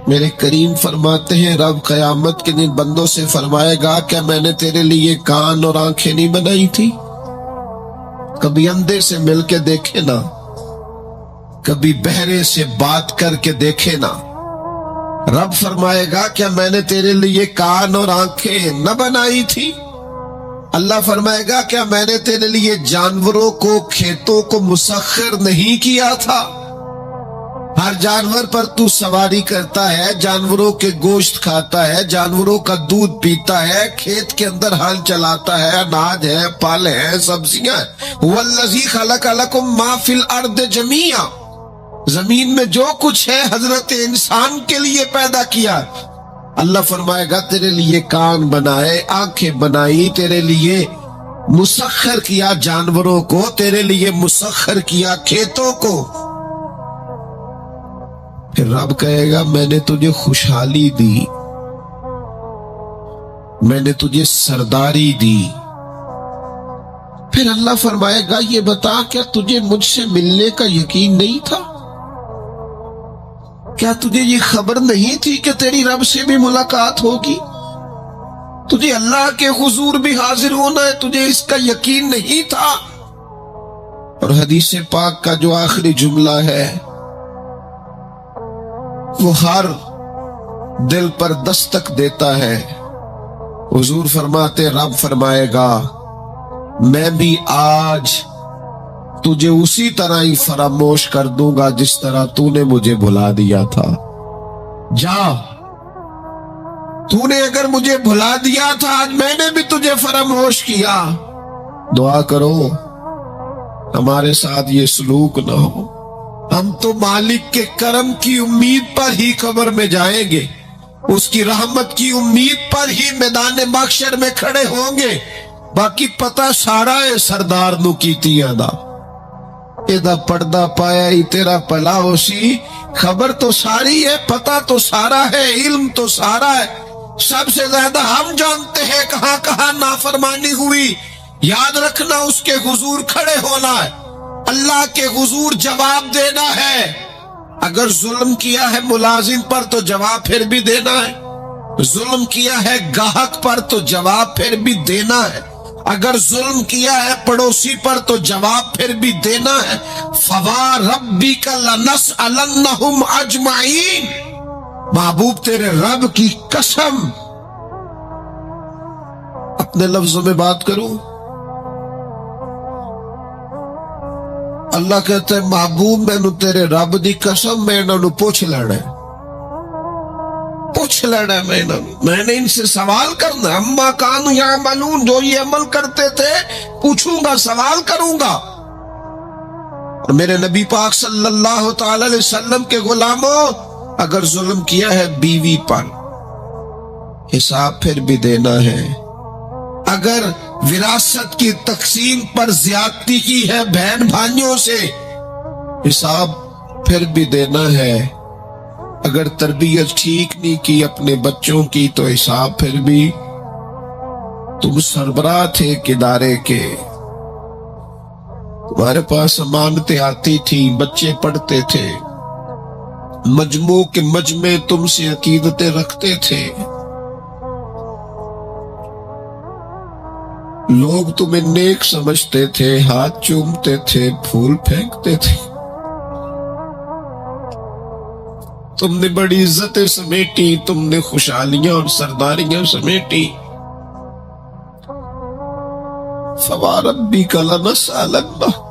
میرے کریم فرماتے ہیں رب قیامت کے دن بندوں سے فرمائے گا کیا میں نے تیرے لیے کان اور آنکھیں نہیں بنائی تھی؟ کبھی اندھے سے مل کے دیکھے نا، کبھی بہرے سے بات کر کے دیکھے نا۔ رب فرمائے گا کیا میں نے تیرے لیے کان اور آنکھیں نہ بنائی تھی؟ اللہ فرمائے گا کیا میں نے تیرے لیے جانوروں کو، کھیتوں کو مسخر نہیں کیا تھا؟ ہر جانور پر تو سواری کرتا ہے، جانوروں کے گوشت کھاتا ہے، جانوروں کا دودھ پیتا ہے، کھیت کے اندر ہل چلاتا ہے، اناج ہے، پھل ہے، سبزیاں ہیں۔ وَالَّذِي خَلَقَ لَكُم مَّا فِي الْأَرْضِ جَمِيعًا، زمین میں جو کچھ ہے حضرت انسان کے لیے پیدا کیا۔ اللہ فرمائے گا تیرے لیے کان بنائے، آنکھیں بنائی، تیرے لیے مسخر کیا جانوروں کو، تیرے لیے مسخر کیا کھیتوں کو۔ پھر رب کہے گا میں نے تجھے خوشحالی دی، میں نے تجھے سرداری دی۔ پھر اللہ فرمائے گا یہ بتا کیا تجھے مجھ سے ملنے کا یقین نہیں تھا؟ کیا تجھے یہ خبر نہیں تھی کہ تیری رب سے بھی ملاقات ہوگی؟ تجھے اللہ کے حضور بھی حاضر ہونا ہے، تجھے اس کا یقین نہیں تھا؟ اور حدیث پاک کا جو آخری جملہ ہے وہ ہر دل پر دستک دیتا ہے۔ حضور فرماتے رب فرمائے گا میں بھی آج تجھے اسی طرح ہی فراموش کر دوں گا جس طرح تو نے مجھے بھلا دیا تھا۔ جا، تو نے اگر مجھے بھلا دیا تھا آج میں نے بھی تجھے فراموش کیا۔ دعا کرو ہمارے ساتھ یہ سلوک نہ ہو۔ ہم تو مالک کے کرم کی امید پر ہی قبر میں جائیں گے، اس کی رحمت کی امید پر ہی میدان محشر میں کھڑے ہوں گے۔ باقی پتہ سارا ہے سردار نو کیتیاں دا، ایدہ پردہ پایا ہی تیرا پلا ہو سی۔ خبر تو ساری ہے، پتہ تو سارا ہے، علم تو سارا ہے۔ سب سے زیادہ ہم جانتے ہیں کہاں کہاں نافرمانی ہوئی۔ یاد رکھنا اس کے حضور کھڑے ہونا ہے، اللہ کے حضور جواب دینا ہے۔ اگر ظلم کیا ہے ملازم پر تو جواب پھر بھی دینا ہے، ظلم کیا ہے گاہک پر تو جواب پھر بھی دینا ہے، اگر ظلم کیا ہے پڑوسی پر تو جواب پھر بھی دینا ہے۔ فَوَرَبِّكَ لَنَسْأَلَنَّهُمْ أَجْمَعِينَ، محبوب تیرے رب کی قسم۔ اپنے لفظوں میں بات کروں، اللہ کہتا ہے محبوب میں نو تیرے رب دی قسم میں انہوں پوچھ لینا ہے، پوچھ لینا ہے میں نے ان سے سوال کرنا ہے۔ اما کانوا یعملون، جو یہ عمل کرتے تھے پوچھوں گا، سوال کروں گا۔ اور میرے نبی پاک صلی اللہ تعالی علیہ وسلم کے غلاموں، اگر ظلم کیا ہے بیوی پر حساب پھر بھی دینا ہے، اگر وراثت کی تقسیم پر زیادتی کی ہے بہن بھائیوں سے حساب پھر بھی دینا ہے، اگر تربیت ٹھیک نہیں کی اپنے بچوں کی تو حساب پھر بھی۔ تم سربراہ تھے ایک ادارے کے، تمہارے پاس امانتیں آتی تھی، بچے پڑھتے تھے، مجموع کے مجمع تم سے عقیدتیں رکھتے تھے، لوگ تمہیں نیک سمجھتے تھے، ہاتھ چومتے تھے، پھول پھینکتے تھے، تم نے بڑی عزتیں سمیٹی، تم نے خوشحالیاں اور سرداریاں سمیٹی۔ فَوَرَبِّكَ لَنَسْأَلَنَّهُمْ،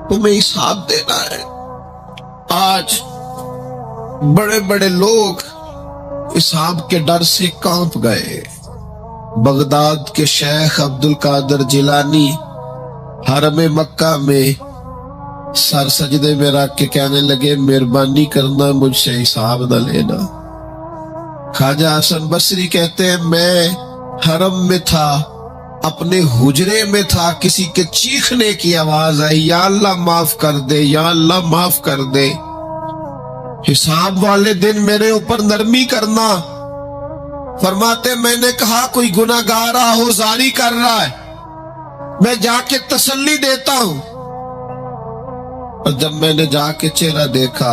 تمہیں حساب دینا ہے۔ آج بڑے بڑے لوگ حساب کے ڈر سے کانپ گئے۔ بغداد کے شیخ عبد القادر جیلانی حرم مکہ میں سر سجدے میں رکھ کے کہنے لگے مہربانی کرنا مجھ سے حساب نہ لینا۔ خواجہ حسن بصری کہتے ہیں میں حرم میں تھا، اپنے حجرے میں تھا، کسی کے چیخنے کی آواز آئی، یا اللہ معاف کر دے، یا اللہ معاف کر دے، حساب والے دن میرے اوپر نرمی کرنا۔ فرماتے میں نے کہا کوئی گناہگار آہوزاری کر رہا ہے، میں جا کے تسلی دیتا ہوں۔ اور جب میں نے جا کے چہرہ دیکھا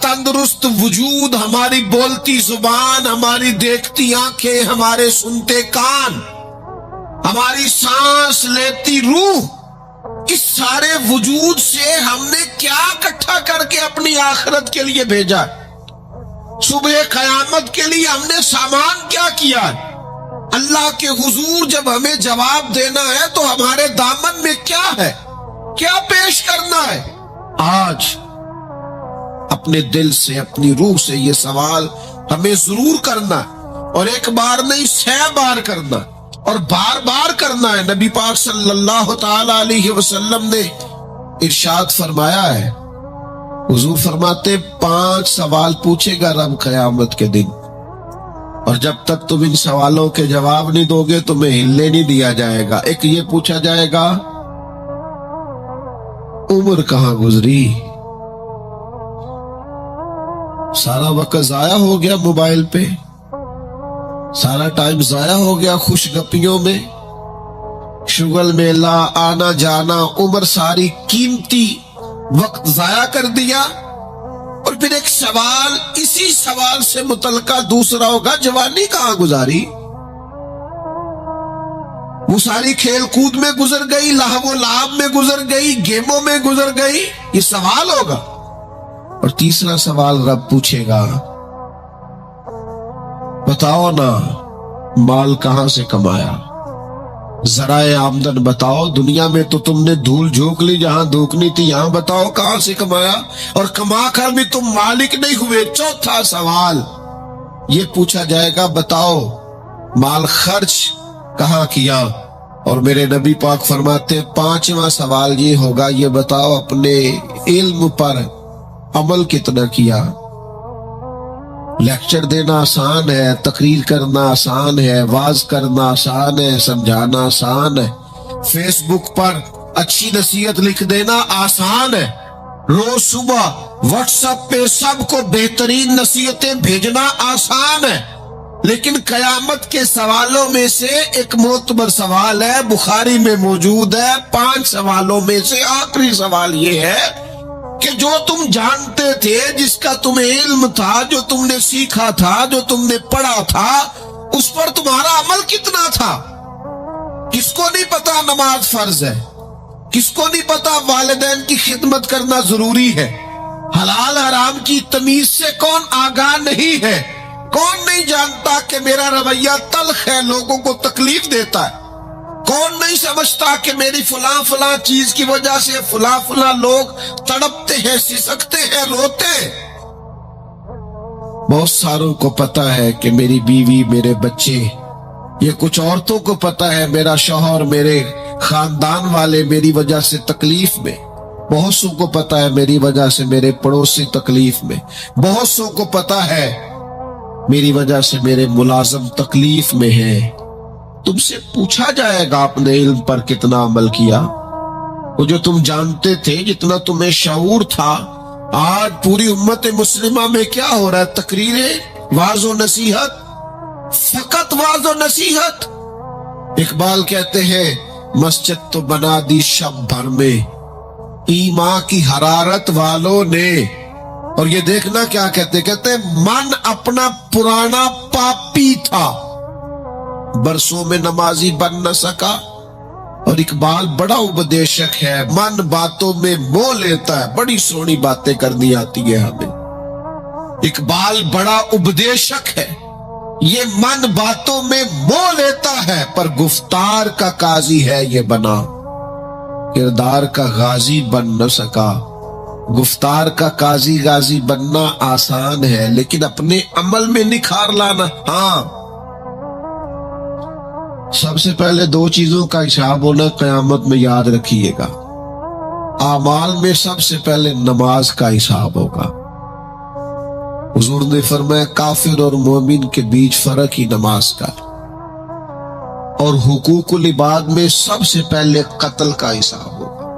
تندرست وجود، ہماری بولتی زبان، ہماری دیکھتی آنکھیں، ہمارے سنتے کان، ہماری سانس لیتی روح، اس سارے وجود سے ہم نے کیا اکٹھا کر کے اپنی آخرت کے لیے بھیجا؟ صبح قیامت کے لیے ہم نے سامان کیا کیا؟ اللہ کے حضور جب ہمیں جواب دینا ہے تو ہمارے دامن میں کیا ہے، کیا پیش کرنا ہے؟ آج اپنے دل سے، اپنی روح سے یہ سوال ہمیں ضرور کرنا، اور ایک بار نہیں 6 بار کرنا، اور بار بار کرنا ہے۔ نبی پاک صلی اللہ تعالی علیہ وسلم نے ارشاد فرمایا ہے، حضور فرماتے 5 سوال پوچھے گا رب قیامت کے دن، اور جب تک تم ان سوالوں کے جواب نہیں دو گے تمہیں ہلنے نہیں دیا جائے گا۔ ایک یہ پوچھا جائے گا، عمر کہاں گزری؟ سارا وقت ضائع ہو گیا موبائل پہ، سارا ٹائم ضائع ہو گیا خوش گپیوں میں، شغل میلہ، آنا جانا، عمر ساری قیمتی وقت ضائع کر دیا۔ اور پھر ایک سوال، اسی سوال سے متعلقہ دوسرا ہوگا، جوانی کہاں گزاری؟ وہ ساری کھیل کود میں گزر گئی، لہو و لعب میں گزر گئی، گیموں میں گزر گئی، یہ سوال ہوگا۔ اور تیسرا سوال رب پوچھے گا، بتاؤ نا مال کہاں سے کمایا، ذرائع آمدن بتاؤ، دنیا میں تو تم نے دھول جھونک لی جہاں دھوکنی تھی، یہاں بتاؤ کہاں سے کمایا، اور کما کر بھی تم مالک نہیں ہوئے۔ چوتھا سوال یہ پوچھا جائے گا، بتاؤ مال خرچ کہاں کیا، اور میرے نبی پاک فرماتے 5واں سوال یہ ہوگا، یہ بتاؤ اپنے علم پر عمل کتنا کیا۔ لیکچر دینا آسان ہے، تقریر کرنا آسان ہے، واعظ کرنا آسان ہے، سمجھانا آسان ہے، فیس بک پر اچھی نصیحت لکھ دینا آسان ہے، روز صبح واٹس ایپ پہ سب کو بہترین نصیحتیں بھیجنا آسان ہے، لیکن قیامت کے سوالوں میں سے ایک معتبر سوال ہے، بخاری میں موجود ہے، 5 سوالوں میں سے آخری سوال یہ ہے کہ جو تم جانتے تھے، جس کا تمہیں علم تھا، جو تم نے سیکھا تھا، جو تم نے پڑھا تھا، اس پر تمہارا عمل کتنا تھا؟ کس کو نہیں پتا نماز فرض ہے؟ کس کو نہیں پتا والدین کی خدمت کرنا ضروری ہے؟ حلال حرام کی تمیز سے کون آگاہ نہیں ہے؟ کون نہیں جانتا کہ میرا رویہ تلخ ہے، لوگوں کو تکلیف دیتا ہے؟ کون نہیں سمجھتا کہ میری فلاں چیز کی وجہ سے فلاں لوگ تڑپتے ہیں، سسکتے ہیں، روتے ہیں؟ بہت ساروں کو پتا ہے کہ میری بیوی، میرے بچے، یہ کچھ عورتوں کو پتا ہے میرا شوہر، میرے خاندان والے میری وجہ سے تکلیف میں، بہت سو کو پتا ہے میری وجہ سے میرے پڑوسی تکلیف میں، بہت سو کو پتا ہے میری وجہ سے میرے ملازم تکلیف میں ہیں۔ تم سے پوچھا جائے گا اپنے علم پر کتنا عمل کیا، وہ جو تم جانتے تھے، جتنا تمہیں شعور تھا۔ آج پوری امت مسلمہ میں کیا ہو رہا ہے؟ تقریریں، واعظ و نصیحت، فقط واعظ و نصیحت۔ اقبال کہتے ہیں، مسجد تو بنا دی شب بھر میں ایمان کی حرارت والوں نے، اور یہ دیکھنا کیا کہتے من اپنا پرانا پاپی تھا، برسوں میں نمازی بن نہ سکا۔ اور اقبال بڑا اپدیشک ہے، من باتوں میں موہ لیتا ہے، بڑی سونی باتیں کرنی آتی ہے ہمیں۔ اقبال بڑا اپدیشک ہے، یہ من باتوں میں موہ لیتا ہے، پر گفتار کا قاضی ہے یہ بنا، کردار کا غازی بن نہ سکا۔ گفتار کا قاضی غازی بننا آسان ہے، لیکن اپنے عمل میں نکھار لانا، ہاں۔ سب سے پہلے 2 چیزوں کا حساب ہونا قیامت میں، یاد رکھیے گا۔ اعمال میں سب سے پہلے نماز کا حساب ہوگا۔ حضور نے فرمایا کافر اور مومن کے بیچ فرق ہی نماز کا۔ اور حقوق العباد میں سب سے پہلے قتل کا حساب ہوگا۔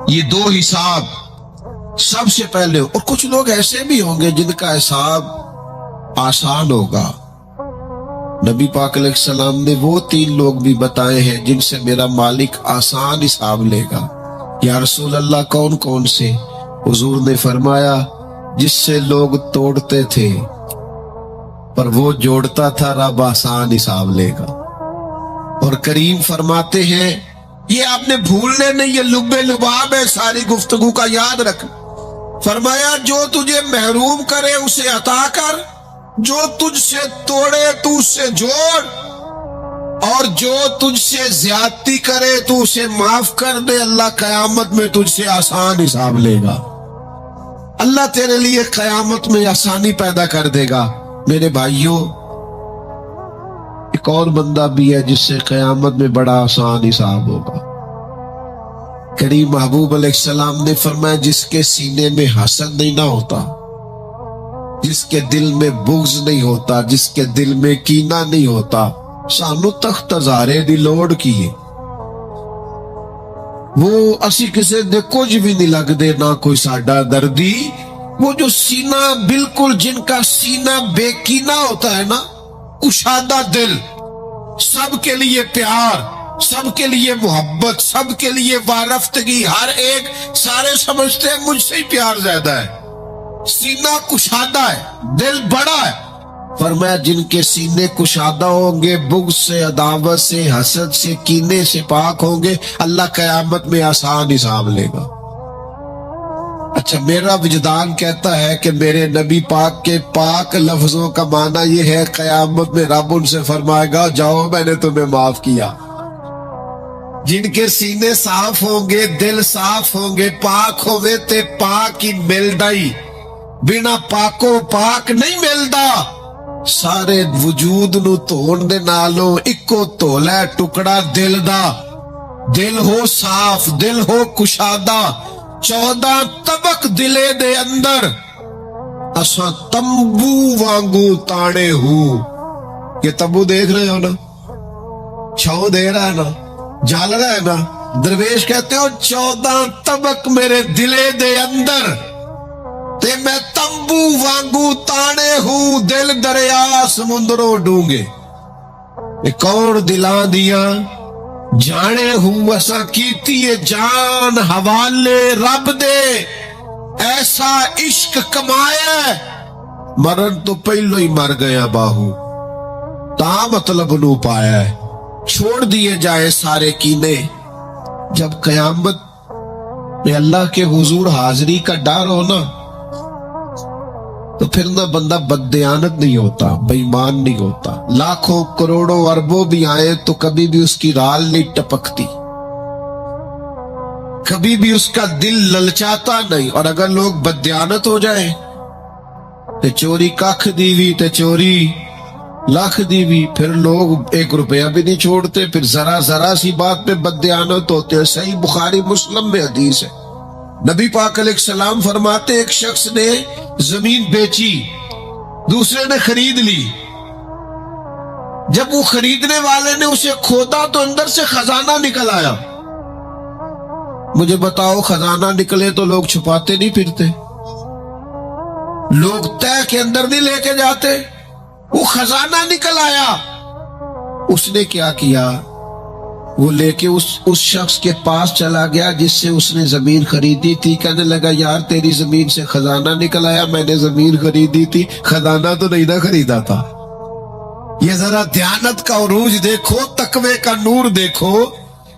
یہ 2 حساب سب سے پہلے، اور کچھ لوگ ایسے بھی ہوں گے جن کا حساب آسان ہوگا۔ نبی پاک علیہ السلام نے وہ 3 لوگ بھی بتائے ہیں جن سے میرا مالک آسان حساب لے گا۔ یا رسول اللہ کون کون سے؟ حضور نے فرمایا جس سے لوگ توڑتے تھے پر وہ جوڑتا تھا، رب آسان حساب لے گا۔ اور کریم فرماتے ہیں، یہ آپ نے بھولنے نہیں، یہ لب لباب ہے ساری گفتگو کا، یاد رکھ۔ فرمایا جو تجھے محروم کرے اسے عطا کر، جو تجھ سے توڑے تو اس سے جوڑ، اور جو تجھ سے زیادتی کرے تو اسے معاف کر دے، اللہ قیامت میں تجھ سے آسان حساب لے گا۔ اللہ تیرے لیے قیامت میں آسانی پیدا کر دے گا۔ میرے بھائیوں، ایک اور بندہ بھی ہے جس سے قیامت میں بڑا آسان حساب ہوگا۔ کریم محبوب علیہ السلام نے فرمایا جس کے سینے میں حسد نہیں نہ ہوتا، جس کے دل میں بغض نہیں ہوتا، جس کے دل میں کینہ نہیں ہوتا، سانو تخت ہزارے دی لوڑ کیے، وہ اسی کسے دے کچھ بھی نہیں لگ دے، نہ کوئی ساڈا دردی۔ وہ جو سینہ بالکل، جن کا سینہ بے کینہ ہوتا ہے نا، کشادہ دل، سب کے لیے پیار، سب کے لیے محبت، سب کے لیے وارفتگی، ہر ایک، سارے سمجھتے ہیں مجھ سے ہی پیار زیادہ ہے، سینہ کشادہ ہے، دل بڑا ہے۔ فرمایا جن کے سینے کشادہ ہوں گے، بغض سے، عداوت سے، حسد سے، کینے سے پاک ہوں گے، اللہ قیامت میں آسان حساب لے گا۔ اچھا، میرا وجدان کہتا ہے کہ میرے نبی پاک کے پاک لفظوں کا معنی یہ ہے قیامت میں رب ان سے فرمائے گا جاؤ میں نے تمہیں معاف کیا۔ جن کے سینے صاف ہوں گے، دل صاف ہوں گے، پاک ہوئے تے پاک ہی ملدا ہی، بنا پاکو پاک نہیں ملدا۔ سارے وجود نو دھون دے نالوں اکو دھولا ہے ٹکڑا دل دا، دل ہو صاف، دل ہو کشادہ، 14 طبق دلے دے اندر اساں تمبو وانگو تانے ہوں۔ یہ تمبو دیکھ رہے ہو نا، چھاؤں دے رہا ہے نا، جال رہا ہے نا، درویش کہتے ہو 14 طبق میرے دلے دے اندر تے میں تمبو وانگو تانے ہوں، دل دریا سمندروں ڈونگے۔ کون دلاں دیاں جانے ہوں اسا کیتی جان حوالے رب دے، ایسا عشق کمایا مرن تو پہلو ہی مر گیا باہو، تا مطلب نو پایا ہے، چھوڑ دیے جائے سارے کینے۔ جب قیامت میں اللہ کے حضور حاضری کا ڈر ہو نا، تو پھر نہ بندہ بددیانت نہیں ہوتا، بے ایمان نہیں ہوتا، لاکھوں کروڑوں اربوں بھی آئے تو کبھی بھی اس کی رال نہیں ٹپکتی، کبھی بھی اس کا دل للچاتا نہیں۔ اور اگر لوگ بددیانت ہو جائیں تے چوری کاکھ دیوی تے چوری لاکھ دیوی، پھر لوگ 1 روپیہ بھی نہیں چھوڑتے، پھر ذرا سی بات پہ بددیانت ہوتے ہیں۔ صحیح بخاری مسلم میں حدیث ہے، نبی پاک علیہ السلام فرماتے ایک شخص نے زمین بیچی، دوسرے نے خرید لی، جب وہ خریدنے والے نے اسے کھودا تو اندر سے خزانہ نکل آیا۔ مجھے بتاؤ، خزانہ نکلے تو لوگ چھپاتے نہیں پھرتے، لوگ تہ کے اندر نہیں لے کے جاتے، وہ خزانہ نکل آیا۔ اس نے کیا کیا؟ وہ لے کے اس شخص کے پاس چلا گیا جس سے اس نے زمین خریدی تھی، کہنے لگا یار تیری زمین سے خزانہ نکل آیا، میں نے زمین خریدی تھی، خزانہ تو نہیں نہ خریدا تھا۔ یہ ذرا دیانت کا عروج دیکھو، تقوی کا نور دیکھو،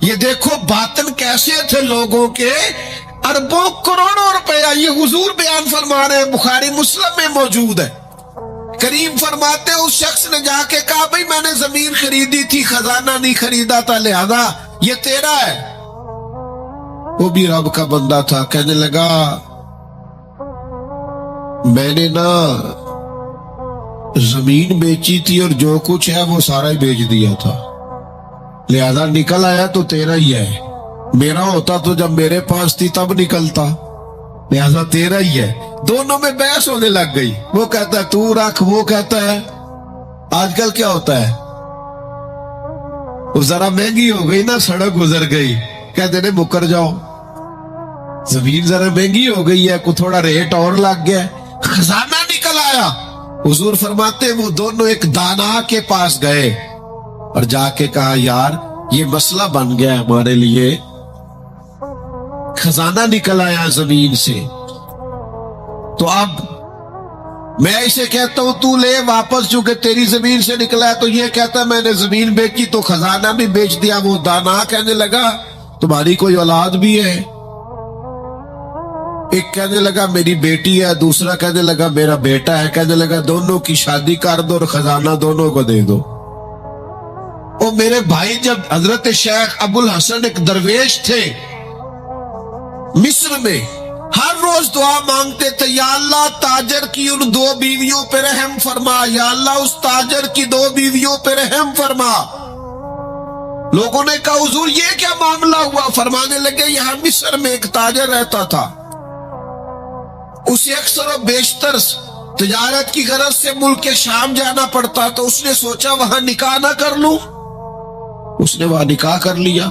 یہ دیکھو باطن کیسے تھے لوگوں کے، اربوں کروڑوں روپیہ، یہ حضور بیان فرما رہے ہیں، بخاری مسلم میں موجود ہے۔ کریم فرماتے اس شخص نے جا کے کہا بھئی میں نے زمین خریدی تھی، خزانہ نہیں خریدا تھا، لہذا یہ تیرا ہے۔ وہ بھی رب کا بندہ تھا، کہنے لگا میں نے نا زمین بیچی تھی اور جو کچھ ہے وہ سارا ہی بیچ دیا تھا، لہذا نکل آیا تو تیرا ہی ہے، میرا ہوتا تو جب میرے پاس تھی تب نکلتا، لہذا تیرا ہی ہے۔ دونوں میں بحث ہونے لگ گئی، وہ کہتا ہے تو رکھ، وہ کہتا ہے آج کل کیا ہوتا ہے، وہ ذرا مہنگی ہو گئی نا، سڑک گزر گئی، کہتے ہیں مکر جاؤ، زمین ذرا مہنگی ہو گئی ہے، کوئی تھوڑا ریٹ اور لگ گیا، خزانہ نکل آیا۔ حضور فرماتے وہ دونوں ایک دانا کے پاس گئے اور جا کے کہا یار یہ مسئلہ بن گیا ہمارے لیے، خزانہ نکل آیا زمین سے، تو اب میں اسے کہتا ہوں تو لے واپس، چونکہ تیری زمین سے نکلا ہے، تو یہ کہتا ہے میں نے زمین بیچی تو خزانہ بھی بیچ دیا۔ وہ دانا کہنے لگا تمہاری کوئی اولاد بھی ہے؟ ایک کہنے لگا میری بیٹی ہے، دوسرا کہنے لگا میرا بیٹا ہے، کہنے لگا دونوں کی شادی کر دو اور خزانہ دونوں کو دے دو۔ اور میرے بھائی، جب حضرت شیخ ابو الحسن ایک درویش تھے مصر میں، ہر روز دعا مانگتے تھے، یا اللہ تاجر کی ان 2 بیویوں پہ رحم فرما، یا اللہ اس تاجر کی 2 بیویوں پہ رحم فرما۔ لوگوں نے کہا حضور یہ کیا معاملہ ہوا؟ فرمانے لگے یہاں مصر میں ایک تاجر رہتا تھا، اسے اکثر و بیشتر تجارت کی غرض سے ملک شام جانا پڑتا، تو اس نے سوچا وہاں نکاح نہ کر لوں، اس نے وہاں نکاح کر لیا۔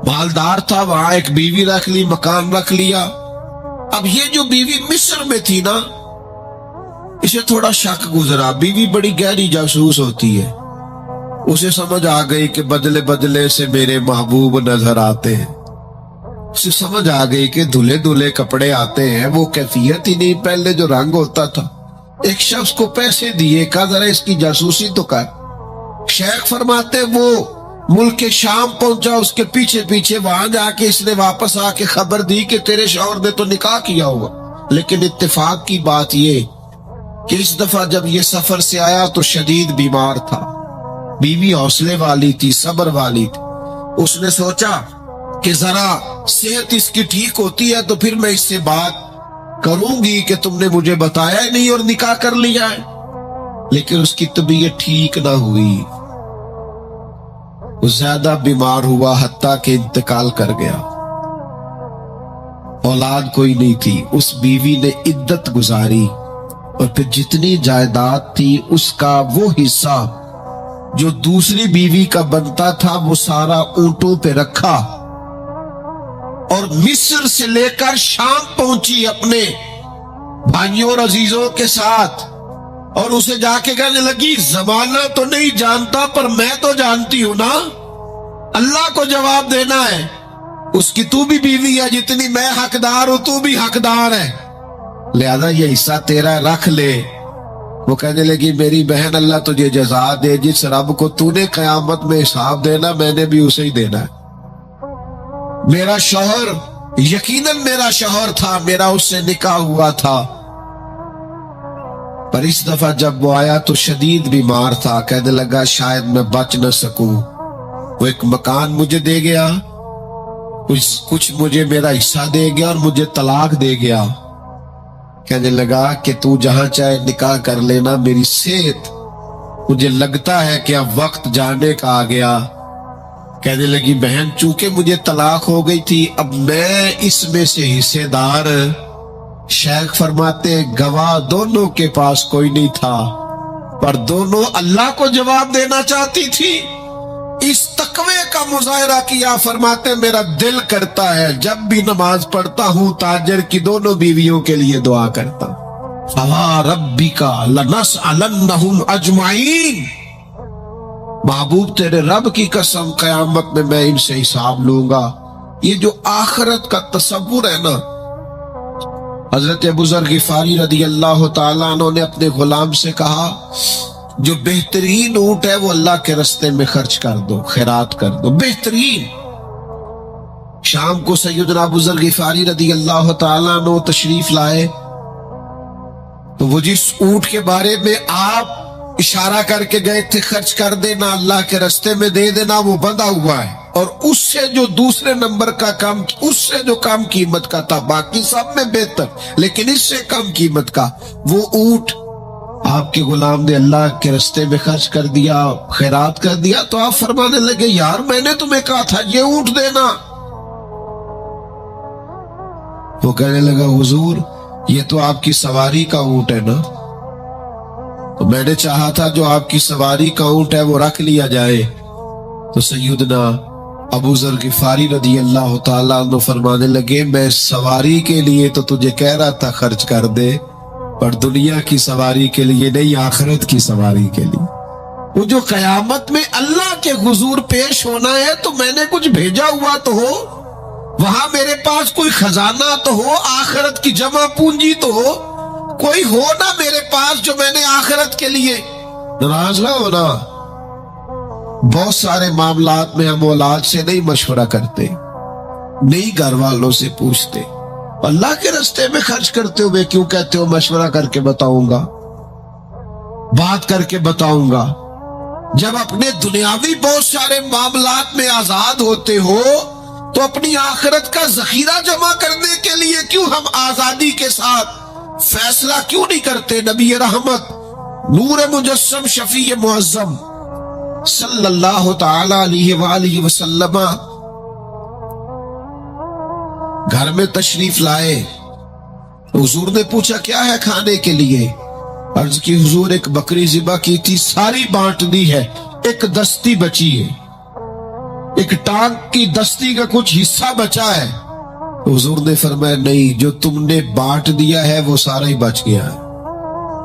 مالدار تھا، وہاں ایک بیوی رکھ لی، مکان رکھ لیا۔ اب یہ جو بیوی مصر میں تھی نا، اسے تھوڑا شک گزرا، بیوی بڑی گہری جاسوس ہوتی ہے، اسے سمجھ آ گئی کہ بدلے بدلے سے میرے محبوب نظر آتے ہیں، اسے سمجھ آ گئی کہ دھلے دھلے کپڑے آتے ہیں، وہ کیفیت ہی نہیں پہلے جو رنگ ہوتا تھا۔ ایک شخص کو پیسے دیے، کہا ذرا اس کی جاسوسی تو کر۔ شیخ فرماتے وہ ملک شام پہنچا، اس کے پیچھے پیچھے وہاں جا کے اس نے واپس آ کے خبر دی کہ تیرے شوہر نے تو نکاح کیا ہوا، لیکن اتفاق کی بات یہ کہ اس دفعہ جب یہ سفر سے آیا تو شدید بیمار تھا، بیوی حوصلے والی تھی، صبر والی تھی۔ اس نے سوچا کہ ذرا صحت اس کی ٹھیک ہوتی ہے تو پھر میں اس سے بات کروں گی کہ تم نے مجھے بتایا ہی نہیں اور نکاح کر لیا ہے، لیکن اس کی طبیعت ٹھیک نہ ہوئی، وہ زیادہ بیمار ہوا حتیٰ کہ انتقال کر گیا۔ اولاد کوئی نہیں تھی، اس بیوی نے عدت گزاری اور پھر جتنی جائیداد تھی اس کا وہ حصہ جو دوسری بیوی کا بنتا تھا وہ سارا اونٹوں پہ رکھا اور مصر سے لے کر شام پہنچی اپنے بھائیوں اور عزیزوں کے ساتھ، اور اسے جا کے کہنے لگی زمانہ تو نہیں جانتا پر میں تو جانتی ہوں نا، اللہ کو جواب دینا ہے، اس کی تو بھی بیوی ہے، جتنی میں حقدار ہوں تو بھی حقدار ہے، لہذا یہ حصہ تیرا رکھ لے۔ وہ کہنے لگی میری بہن اللہ تجھے جزا دے، جس رب کو تو نے قیامت میں حساب دینا میں نے بھی اسے ہی دینا ہے۔ میرا شوہر یقیناً میرا شوہر تھا، میرا اس سے نکاح ہوا تھا، پر اس دفعہ جب وہ آیا تو شدید بیمار تھا، کہنے لگا شاید میں بچ نہ سکوں۔ وہ ایک مکان مجھے دے گیا، کچھ مجھے میرا حصہ دے گیا اور مجھے طلاق دے گیا، کہنے لگا کہ تو جہاں چاہے نکاح کر لینا، میری صحت مجھے لگتا ہے کہ اب وقت جانے کا آ گیا۔ کہنے لگی بہن چونکہ مجھے طلاق ہو گئی تھی اب میں اس میں سے حصے دار، شیخ فرماتے گواہ دونوں کے پاس کوئی نہیں تھا پر دونوں اللہ کو جواب دینا چاہتی تھی۔ اس تقوی کا مظاہرہ کیا، فرماتے میرا دل کرتا ہے جب بھی نماز پڑھتا ہوں تاجر کی دونوں بیویوں کے لیے دعا کرتا ہوں، فَوَا رَبِّكَ لَنَسْأَلَنَّهُمْ أَجْمَعِينَ، محبوب تیرے رب کی قسم قیامت میں ان سے حساب لوں گا۔ یہ جو آخرت کا تصور ہے نا، حضرت ابو ذر غفاری رضی اللہ تعالیٰ عنہ نے اپنے غلام سے کہا جو بہترین اونٹ ہے وہ اللہ کے رستے میں خرچ کر دو، خیرات کر دو، بہترین۔ شام کو سیدنا ابو ذر غفاری رضی اللہ تعالیٰ عنہ تشریف لائے تو وہ جس اونٹ کے بارے میں آپ اشارہ کر کے گئے تھے خرچ کر دینا، اللہ کے رستے میں دے دینا، وہ بندھا ہوا ہے، اور اس سے جو دوسرے نمبر کا کم، اس سے جو کم قیمت کا تھا، باقی سب میں بہتر لیکن اس سے کم قیمت کا، وہ اونٹ آپ کے غلام نے اللہ کے رستے میں خرچ کر دیا، خیرات کر دیا۔ تو آپ فرمانے لگے یار میں نے تمہیں کہا تھا یہ اونٹ دینا۔ وہ کہنے لگا حضور یہ تو آپ کی سواری کا اونٹ ہے نا، تو میں نے چاہا تھا جو آپ کی سواری کا اونٹ ہے وہ رکھ لیا جائے۔ تو سیدنا ابو ذر غفاری رضی اللہ تعالیٰ عنہ فرمانے لگے میں سواری کے لیے تو تجھے کہہ رہا تھا خرچ کر دے، پر دنیا کی سواری کے لیے نہیں، آخرت کی سواری کے لیے۔ وہ جو قیامت میں اللہ کے حضور پیش ہونا ہے تو میں نے کچھ بھیجا ہوا تو ہو، وہاں میرے پاس کوئی خزانہ تو ہو، آخرت کی جمع پونجی تو ہو، کوئی ہو نا میرے پاس جو میں نے آخرت کے لیے۔ ناراض نہ ہونا، بہت سارے معاملات میں ہم اولاد سے نہیں مشورہ کرتے، نہیں گھر والوں سے پوچھتے، اللہ کے راستے میں خرچ کرتے ہوئے کیوں کہتے ہو مشورہ کر کے بتاؤں گا، بات کر کے بتاؤں گا؟ جب اپنے دنیاوی بہت سارے معاملات میں آزاد ہوتے ہو تو اپنی آخرت کا ذخیرہ جمع کرنے کے لیے کیوں ہم آزادی کے ساتھ فیصلہ کیوں نہیں کرتے؟ نبی رحمت، نور مجسم، شفیع معظم صلی اللہ تعالی علیہ وآلہ وسلم گھر میں تشریف لائے، حضور نے پوچھا کیا ہے کھانے کے لیے؟ عرض کی حضور ایک بکری ذبح کی تھی، ساری بانٹ دی ہے، ایک دستی بچی ہے، ایک ٹانگ کی دستی کا کچھ حصہ بچا ہے۔ حضور نے فرمایا نہیں، جو تم نے بانٹ دیا ہے وہ سارا ہی بچ گیا ہے۔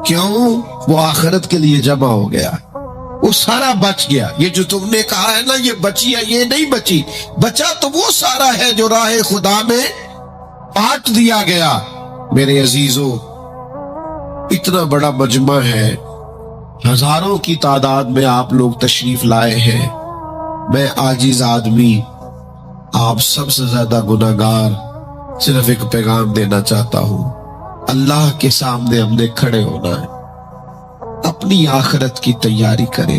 کیوں؟ وہ آخرت کے لیے جمع ہو گیا، وہ سارا بچ گیا۔ یہ جو تم نے کہا ہے نا یہ بچی ہے، یہ نہیں بچی، بچا تو وہ سارا ہے جو راہ خدا میں بانٹ دیا گیا۔ میرے عزیزو، اتنا بڑا مجمع ہے، ہزاروں کی تعداد میں آپ لوگ تشریف لائے ہیں، میں عاجز آدمی، آپ سب سے زیادہ گناہگار، صرف ایک پیغام دینا چاہتا ہوں، اللہ کے سامنے ہم نے کھڑے ہونا ہے، اپنی آخرت کی تیاری کریں۔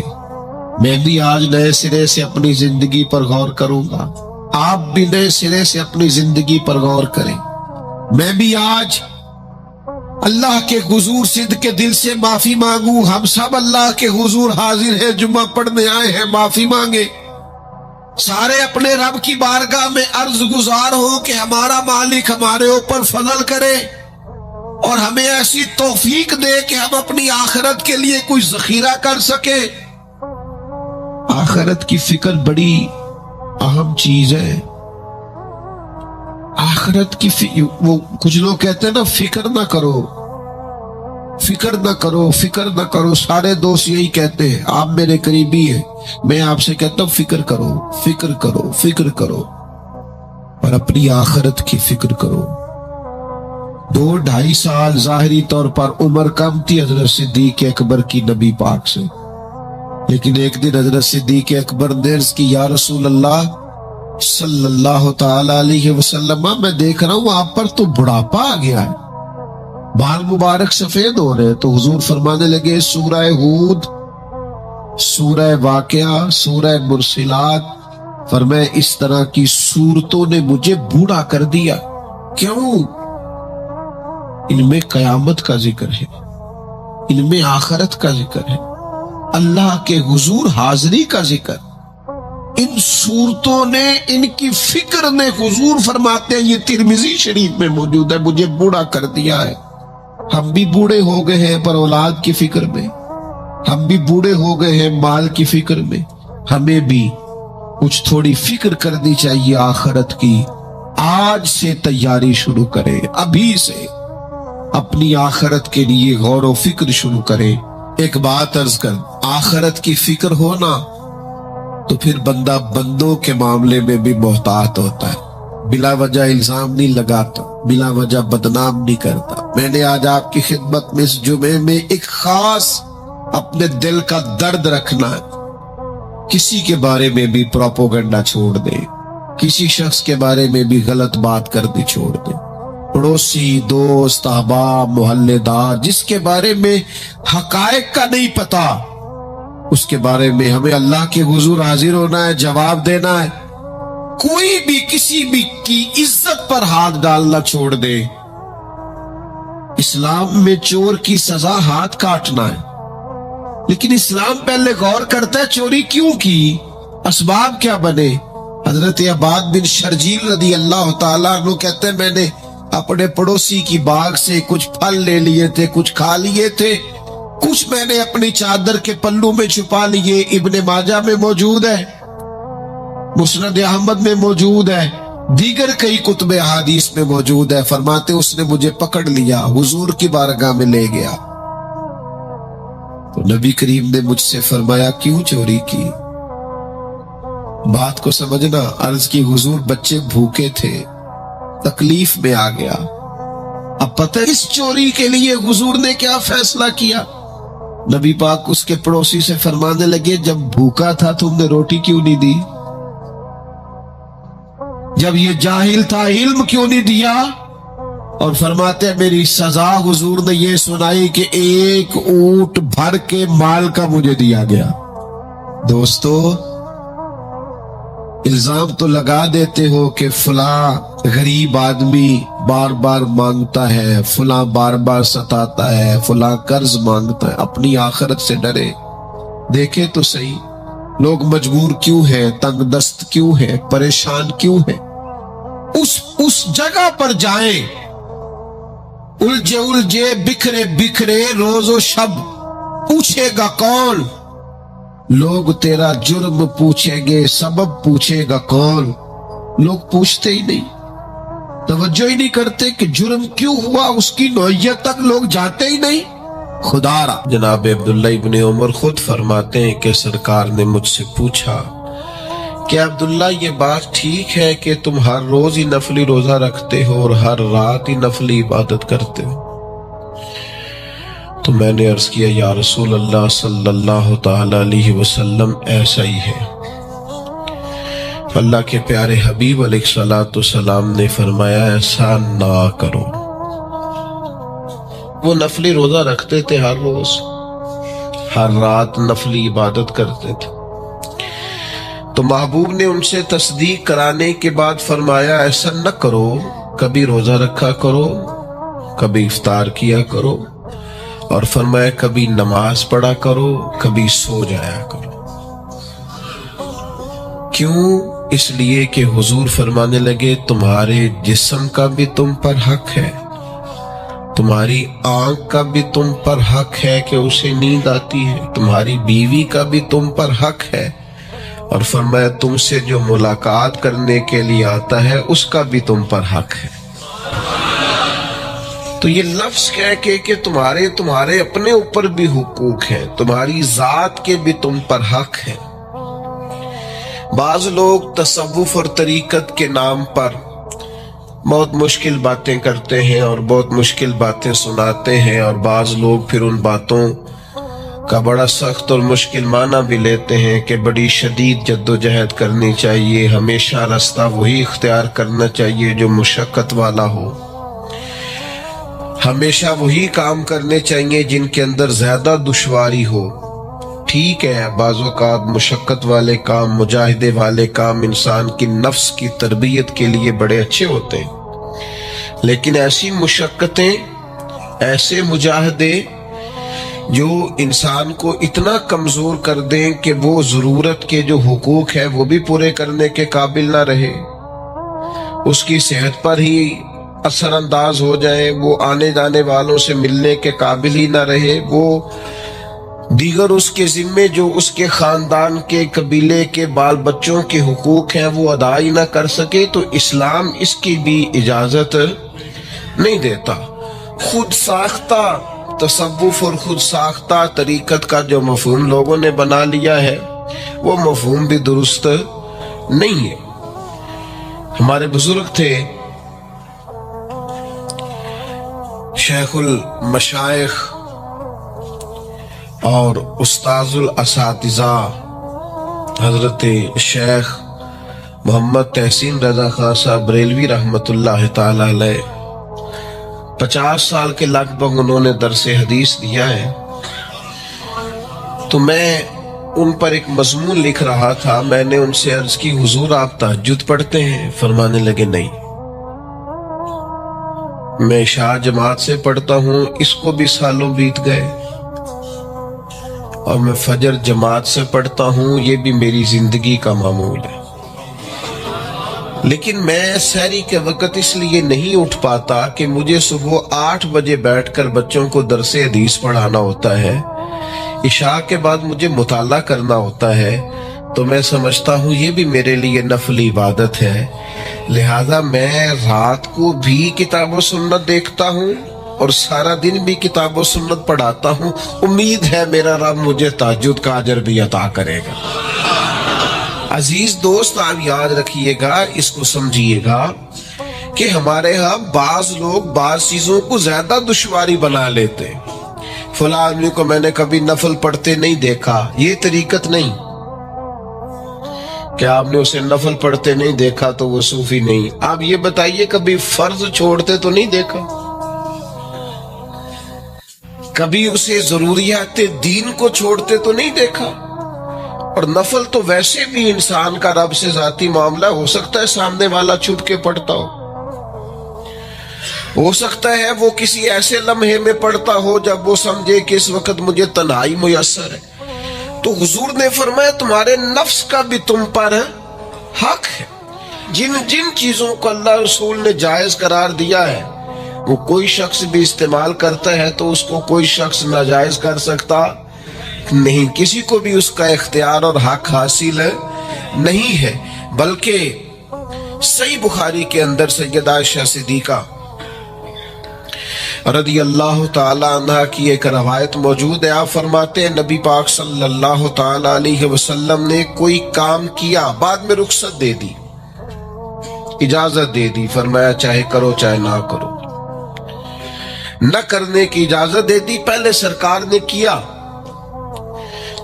میں بھی آج نئے سرے سے اپنی زندگی پر غور کروں گا، آپ بھی نئے سرے سے اپنی زندگی پر غور کریں۔ میں بھی آج اللہ کے حضور صدق کے دل سے معافی مانگوں، ہم سب اللہ کے حضور حاضر ہیں، جمعہ پڑھنے آئے ہیں، معافی مانگے، سارے اپنے رب کی بارگاہ میں عرض گزار ہوں کہ ہمارا مالک ہمارے اوپر فضل کرے اور ہمیں ایسی توفیق دے کہ ہم اپنی آخرت کے لیے کوئی ذخیرہ کر سکے۔ آخرت کی فکر بڑی اہم چیز ہے۔ آخرت کی وہ کچھ لوگ کہتے ہیں نا فکر نہ کرو، فکر نہ کرو، فکر نہ کرو، سارے دوست یہی کہتے ہیں، آپ میرے قریبی ہیں، میں آپ سے کہتا ہوں فکر کرو، فکر کرو، فکر کرو، اور اپنی آخرت کی فکر کرو۔ 2-2.5 سال ظاہری طور پر عمر کم تھی حضرت صدیق اکبر کی نبی پاک سے، لیکن ایک دن حضرت صدیق اکبر نے عرض کی یا رسول اللہ صلی اللہ تعالی علیہ وسلم، میں دیکھ رہا ہوں آپ پر تو بڑھاپا آ گیا ہے، بال مبارک سفید ہو رہے ہیں۔ تو حضور فرمانے لگے سورہ ہود، سورہ واقعہ، سورہ مرسلات، فرمایا اس طرح کی صورتوں نے مجھے بوڑھا کر دیا۔ کیوں؟ ان میں قیامت کا ذکر ہے، ان میں آخرت کا ذکر ہے، اللہ کے حضور حاضری کا ذکر۔ ان صورتوں نے، ان کی فکر نے، حضور فرماتے ہیں یہ ترمذی شریف میں موجود ہے، مجھے بوڑھا کر دیا ہے۔ ہم بھی بوڑھے ہو گئے ہیں پر اولاد کی فکر میں، ہم بھی بوڑھے ہو گئے ہیں مال کی فکر میں، ہمیں بھی کچھ تھوڑی فکر کرنی چاہیے آخرت کی۔ آج سے تیاری شروع کریں، ابھی سے اپنی آخرت کے لیے غور و فکر شروع کریں۔ ایک بات عرض کر، آخرت کی فکر ہونا تو پھر بندہ بندوں کے معاملے میں بھی محتاط ہوتا ہے، بلا وجہ الزام نہیں لگاتا، بلا وجہ بدنام نہیں کرتا۔ میں نے آج آپ کی خدمت میں اس جمعے میں ایک خاص اپنے دل کا درد رکھنا ہے، کسی کے بارے میں بھی پروپیگنڈا چھوڑ دے، کسی شخص کے بارے میں بھی غلط بات کرنی چھوڑ دے، پڑوسی، دوست، احباب، محلے دار، جس کے بارے میں حقائق کا نہیں پتا، اس کے بارے میں ہمیں اللہ کے حضور حاضر ہونا ہے، جواب دینا ہے۔ کوئی بھی کسی بھی کی عزت پر ہاتھ ڈالنا چھوڑ دے۔ اسلام میں چور کی سزا ہاتھ کاٹنا ہے، لیکن اسلام پہلے غور کرتا ہے چوری کیوں کی، اسباب کیا بنے۔ حضرت عباد بن شرجیل رضی اللہ تعالیٰ عنہ کہتے ہیں میں نے اپنے پڑوسی کی باغ سے کچھ پھل لے لیے تھے، کچھ کھا لیے تھے، کچھ میں نے اپنی چادر کے پلو میں چھپا لیے۔ ابن ماجہ میں موجود ہے، مسند احمد میں موجود ہے، دیگر کئی کتب احادیث میں موجود ہے۔ فرماتے اس نے مجھے پکڑ لیا، حضور کی بارگاہ میں لے گیا، تو نبی کریم نے مجھ سے فرمایا کیوں چوری کی؟ بات کو سمجھنا. عرض کی حضور بچے بھوکے تھے, تکلیف میں آ گیا. اب پتہ اس چوری کے لیے حضور نے کیا فیصلہ کیا؟ نبی پاک اس کے پڑوسی سے فرمانے لگے, جب بھوکا تھا تم نے روٹی کیوں نہیں دی؟ جب یہ جاہل تھا علم کیوں نہیں دیا؟ اور فرماتے ہیں میری سزا حضور نے یہ سنائی کہ 1 اونٹ بھر کے مال کا مجھے دیا گیا. دوستو الزام تو لگا دیتے ہو کہ فلاں غریب آدمی بار بار مانگتا ہے, فلاں بار بار ستاتا ہے, فلاں قرض مانگتا ہے. اپنی آخرت سے ڈرے, دیکھے تو صحیح لوگ مجبور کیوں ہیں, تنگ دست کیوں ہیں, پریشان کیوں ہیں. اس جگہ پر جائیں, الجھے الجھے بکھرے بکھرے روز و شب, پوچھے گا کون؟ لوگ تیرا جرم پوچھیں گے, سبب پوچھے گا کون؟ لوگ پوچھتے ہی نہیں, توجہ ہی نہیں کرتے کہ جرم کیوں ہوا, اس کی نوعیت تک لوگ جاتے ہی نہیں. خدا را جناب عبداللہ ابن عمر خود فرماتے ہیں کہ سرکار نے مجھ سے پوچھا کہ عبداللہ یہ بات ٹھیک ہے کہ تم ہر روز ہی نفلی روزہ رکھتے ہو اور ہر رات ہی نفلی عبادت کرتے ہو؟ تو میں نے عرض کیا یا رسول اللہ صلی اللہ تعالی علیہ وسلم ایسا ہی ہے. اللہ کے پیارے حبیب علیہ الصلوۃ والسلام نے فرمایا ایسا نہ کرو. وہ نفلی روزہ رکھتے تھے, ہر روز ہر رات نفلی عبادت کرتے تھے. تو محبوب نے ان سے تصدیق کرانے کے بعد فرمایا ایسا نہ کرو, کبھی روزہ رکھا کرو, کبھی افطار کیا کرو, اور فرمایا کبھی نماز پڑھا کرو, کبھی سو جایا کرو. کیوں؟ اس لیے کہ حضور فرمانے لگے تمہارے جسم کا بھی تم پر حق ہے, تمہاری آنکھ کا بھی تم پر حق ہے کہ اسے نیند آتی ہے, تمہاری بیوی کا بھی تم پر حق ہے, اور فرمایا تم سے جو ملاقات کرنے کے لیے آتا ہے اس کا بھی تم پر حق ہے. تو یہ لفظ کہہ کے کہ تمہارے اپنے اوپر بھی حقوق ہیں, تمہاری ذات کے بھی تم پر حق ہے. بعض لوگ تصوف اور طریقت کے نام پر بہت مشکل باتیں کرتے ہیں اور بہت مشکل باتیں سناتے ہیں, اور بعض لوگ پھر ان باتوں کا بڑا سخت اور مشکل معنی بھی لیتے ہیں کہ بڑی شدید جد و جہد کرنی چاہیے, ہمیشہ راستہ وہی اختیار کرنا چاہیے جو مشقت والا ہو, ہمیشہ وہی کام کرنے چاہیے جن کے اندر زیادہ دشواری ہو. ٹھیک ہے, بعض اوقات مشقت والے کام, مجاہدے والے کام انسان کی نفس کی تربیت کے لیے بڑے اچھے ہوتے ہیں, لیکن ایسی مشقتیں, ایسے مجاہدے جو انسان کو اتنا کمزور کر دیں کہ وہ ضرورت کے جو حقوق ہے وہ بھی پورے کرنے کے قابل نہ رہے, اس کی صحت پر ہی اثر انداز ہو جائے, وہ آنے جانے والوں سے ملنے کے قابل ہی نہ رہے, وہ دیگر اس کے ذمے جو اس کے خاندان کے قبیلے کے بال بچوں کے حقوق ہیں وہ ادا ہی نہ کر سکے, تو اسلام اس کی بھی اجازت نہیں دیتا. خود ساختہ تصوف اور خود ساختہ طریقت کا جو مفہوم لوگوں نے بنا لیا ہے وہ مفہوم بھی درست نہیں ہے. ہمارے بزرگ تھے شیخ المشائخ اور استاذ الاساتذہ حضرت شیخ محمد تحسین رضا خان صاحب بریلوی رحمت اللہ تعالی علیہ, 50 سال کے لگ بھگ انہوں نے درس حدیث دیا ہے. تو میں ان پر ایک مضمون لکھ رہا تھا, میں نے ان سے عرض کی حضور آپ تہجد پڑھتے ہیں؟ فرمانے لگے نہیں. میں عشاء جماعت سے پڑھتا ہوں, اس کو بھی سالوں بیت گئے, اور میں فجر جماعت سے پڑھتا ہوں, یہ بھی میری زندگی کا معمول ہے. لیکن میں سحری کے وقت اس لیے نہیں اٹھ پاتا کہ مجھے صبح 8 بجے بیٹھ کر بچوں کو درس حدیث پڑھانا ہوتا ہے, عشاء کے بعد مجھے مطالعہ کرنا ہوتا ہے, تو میں سمجھتا ہوں یہ بھی میرے لیے نفلی عبادت ہے, لہذا میں رات کو بھی کتاب و سنت دیکھتا ہوں اور سارا دن بھی کتاب و سنت پڑھاتا ہوں. امید ہے میرا رب مجھے تہجد کا اجر بھی عطا کرے گا. عزیز دوست آپ یاد رکھیے گا، اس کو سمجھیے گا کہ ہمارے ہاں بعض لوگ بعض چیزوں کو زیادہ دشواری بنا لیتے ہیں۔ فلاں آدمی کو میں نے کبھی نفل پڑھتے نہیں دیکھا، یہ طریقت نہیں کہ آپ نے اسے نفل پڑھتے نہیں دیکھا تو وہ صوفی نہیں۔ آپ یہ بتائیے کبھی فرض چھوڑتے تو نہیں دیکھا، کبھی اسے ضروریات دین کو چھوڑتے تو نہیں دیکھا۔ اور نفل تو ویسے بھی انسان کا رب سے ذاتی معاملہ، ہو سکتا ہے سامنے والا چھپ کے پڑھتا ہو سکتا ہے وہ کسی ایسے لمحے میں پڑھتا ہو جب وہ سمجھے کہ اس وقت مجھے تنہائی میسر ہے۔ تو حضور نے فرمایا تمہارے نفس کا بھی تم پر حق ہے۔ جن جن چیزوں کو اللہ رسول نے جائز قرار دیا ہے وہ کوئی شخص بھی استعمال کرتا ہے تو اس کو کوئی شخص ناجائز کر سکتا نہیں، کسی کو بھی اس کا اختیار اور حق حاصل نہیں ہے۔ بلکہ صحیح بخاری کے اندر سیدہ عائشہ صدیقہ رضی اللہ تعالی عنہ کی ایک روایت موجود ہے۔ آپ فرماتے ہیں نبی پاک صلی اللہ تعالی علیہ وسلم نے کوئی کام کیا، بعد میں رخصت دے دی، اجازت دے دی، فرمایا چاہے کرو چاہے نہ کرو، نہ کرنے کی اجازت دے دی، پہلے سرکار نے کیا۔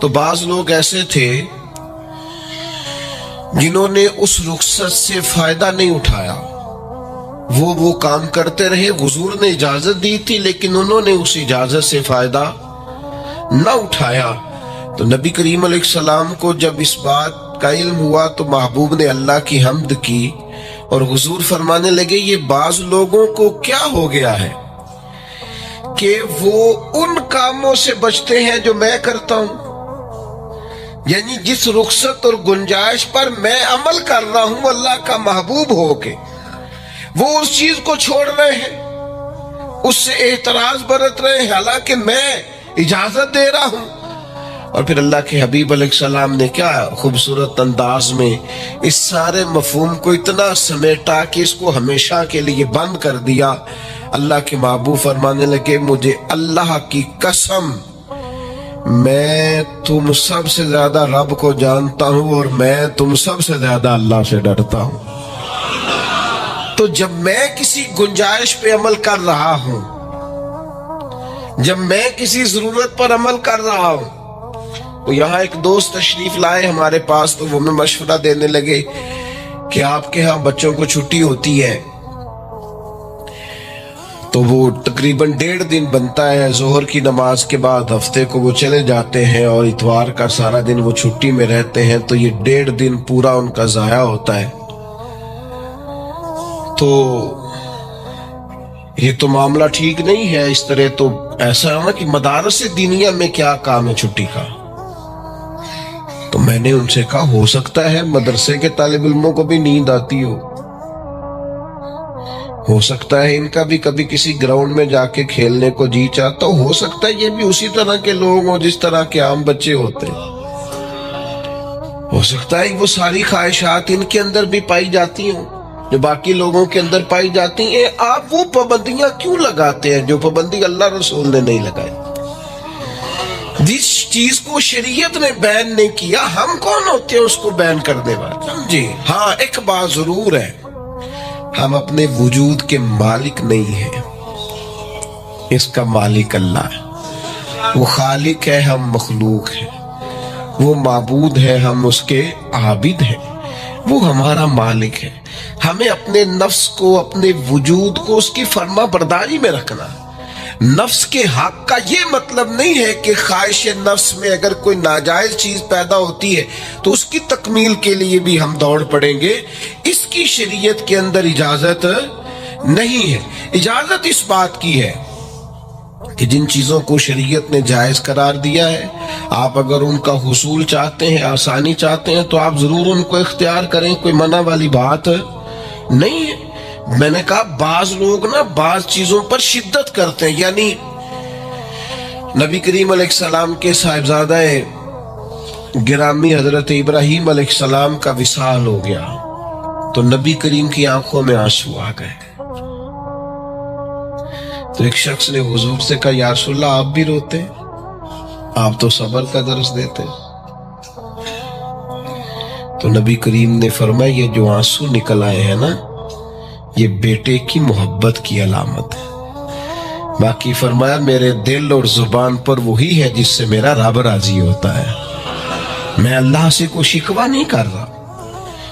تو بعض لوگ ایسے تھے جنہوں نے اس رخصت سے فائدہ نہیں اٹھایا، وہ کام کرتے رہے، حضور نے اجازت دی تھی لیکن انہوں نے اس اجازت سے فائدہ نہ اٹھایا۔ تو نبی کریم علیہ السلام کو جب اس بات کا علم ہوا تو محبوب نے اللہ کی حمد کی اور حضور فرمانے لگے یہ بعض لوگوں کو کیا ہو گیا ہے کہ وہ ان کاموں سے بچتے ہیں جو میں کرتا ہوں، یعنی جس رخصت اور گنجائش پر میں عمل کر رہا ہوں اللہ کا محبوب ہو کے، وہ اس چیز کو چھوڑ رہے ہیں، اس سے اعتراض برت رہے ہیں حالانکہ میں اجازت دے رہا ہوں۔ اور پھر اللہ کے حبیب علیہ السلام نے کیا خوبصورت انداز میں اس سارے مفہوم کو اتنا سمیٹا کہ اس کو ہمیشہ کے لیے بند کر دیا۔ اللہ کے محبوب فرمانے لگے مجھے اللہ کی قسم میں تم سب سے زیادہ رب کو جانتا ہوں اور میں تم سب سے زیادہ اللہ سے ڈرتا ہوں۔ تو جب میں کسی گنجائش پہ عمل کر رہا ہوں، جب میں کسی ضرورت پر عمل کر رہا ہوں، تو یہاں ایک دوست تشریف لائے ہمارے پاس تو وہ ہمیں مشورہ دینے لگے کہ آپ کے ہاں بچوں کو چھٹی ہوتی ہے تو وہ تقریباً 1.5 دن بنتا ہے، ظہر کی نماز کے بعد ہفتے کو وہ چلے جاتے ہیں اور اتوار کا سارا دن وہ چھٹی میں رہتے ہیں، تو یہ 1.5 دن پورا ان کا ضائع ہوتا ہے۔ تو یہ تو معاملہ ٹھیک نہیں ہے، اس طرح تو ایسا ہے نا کہ مدارس دینیہ میں کیا کام ہے چھٹی کا؟ تو میں نے ان سے کہا ہو سکتا ہے مدرسے کے طالب علموں کو بھی نیند آتی ہو سکتا ہے ان کا بھی کبھی کسی گراؤنڈ میں جا کے کھیلنے کو جی چاہتا ہو سکتا ہے یہ بھی اسی طرح کے لوگ ہوں جس طرح کے عام بچے ہوتے ہیں، ہو سکتا ہے وہ ساری خواہشات ان کے اندر بھی پائی جاتی ہوں جو باقی لوگوں کے اندر پائی جاتی ہیں۔ آپ وہ پابندیاں کیوں لگاتے ہیں جو پابندی اللہ رسول نے نہیں لگائی؟ جس چیز کو شریعت نے بین نہیں کیا ہم کون ہوتے ہیں اس کو بین کرنے والے؟ سمجھے؟ ہاں ایک بات ضرور ہے، ہم اپنے وجود کے مالک نہیں ہیں، اس کا مالک اللہ ہے، وہ خالق ہے ہم مخلوق ہیں، وہ معبود ہے ہم اس کے عابد ہیں، وہ ہمارا مالک ہے۔ ہمیں اپنے نفس کو اپنے وجود کو اس کی فرما برداری میں رکھنا ہے۔ نفس کے حق کا یہ مطلب نہیں ہے کہ خواہش نفس میں اگر کوئی ناجائز چیز پیدا ہوتی ہے تو اس کی تکمیل کے لیے بھی ہم دوڑ پڑیں گے، اس کی شریعت کے اندر اجازت نہیں ہے۔ اجازت اس بات کی ہے کہ جن چیزوں کو شریعت نے جائز قرار دیا ہے آپ اگر ان کا حصول چاہتے ہیں، آسانی چاہتے ہیں تو آپ ضرور ان کو اختیار کریں، کوئی منع والی بات نہیں ہے۔ میں نے کہا بعض لوگ نا بعض چیزوں پر شدت کرتے ہیں، یعنی نبی کریم علیہ السلام کے صاحبزادہ گرامی حضرت ابراہیم علیہ السلام کا وصال ہو گیا تو نبی کریم کی آنکھوں میں آنسو آ گئے۔ تو ایک شخص نے حضور سے کہا یا رسول اللہ آپ بھی روتے، آپ تو صبر کا درس دیتے۔ تو نبی کریم نے فرمایا یہ جو آنسو نکل آئے ہیں نا یہ بیٹے کی محبت کی علامت ہے. باقی فرمایا میرے دل اور زبان پر وہی ہے جس سے میرا رب راضی ہوتا ہے. میں اللہ سے کوئی شکوہ نہیں کر رہا،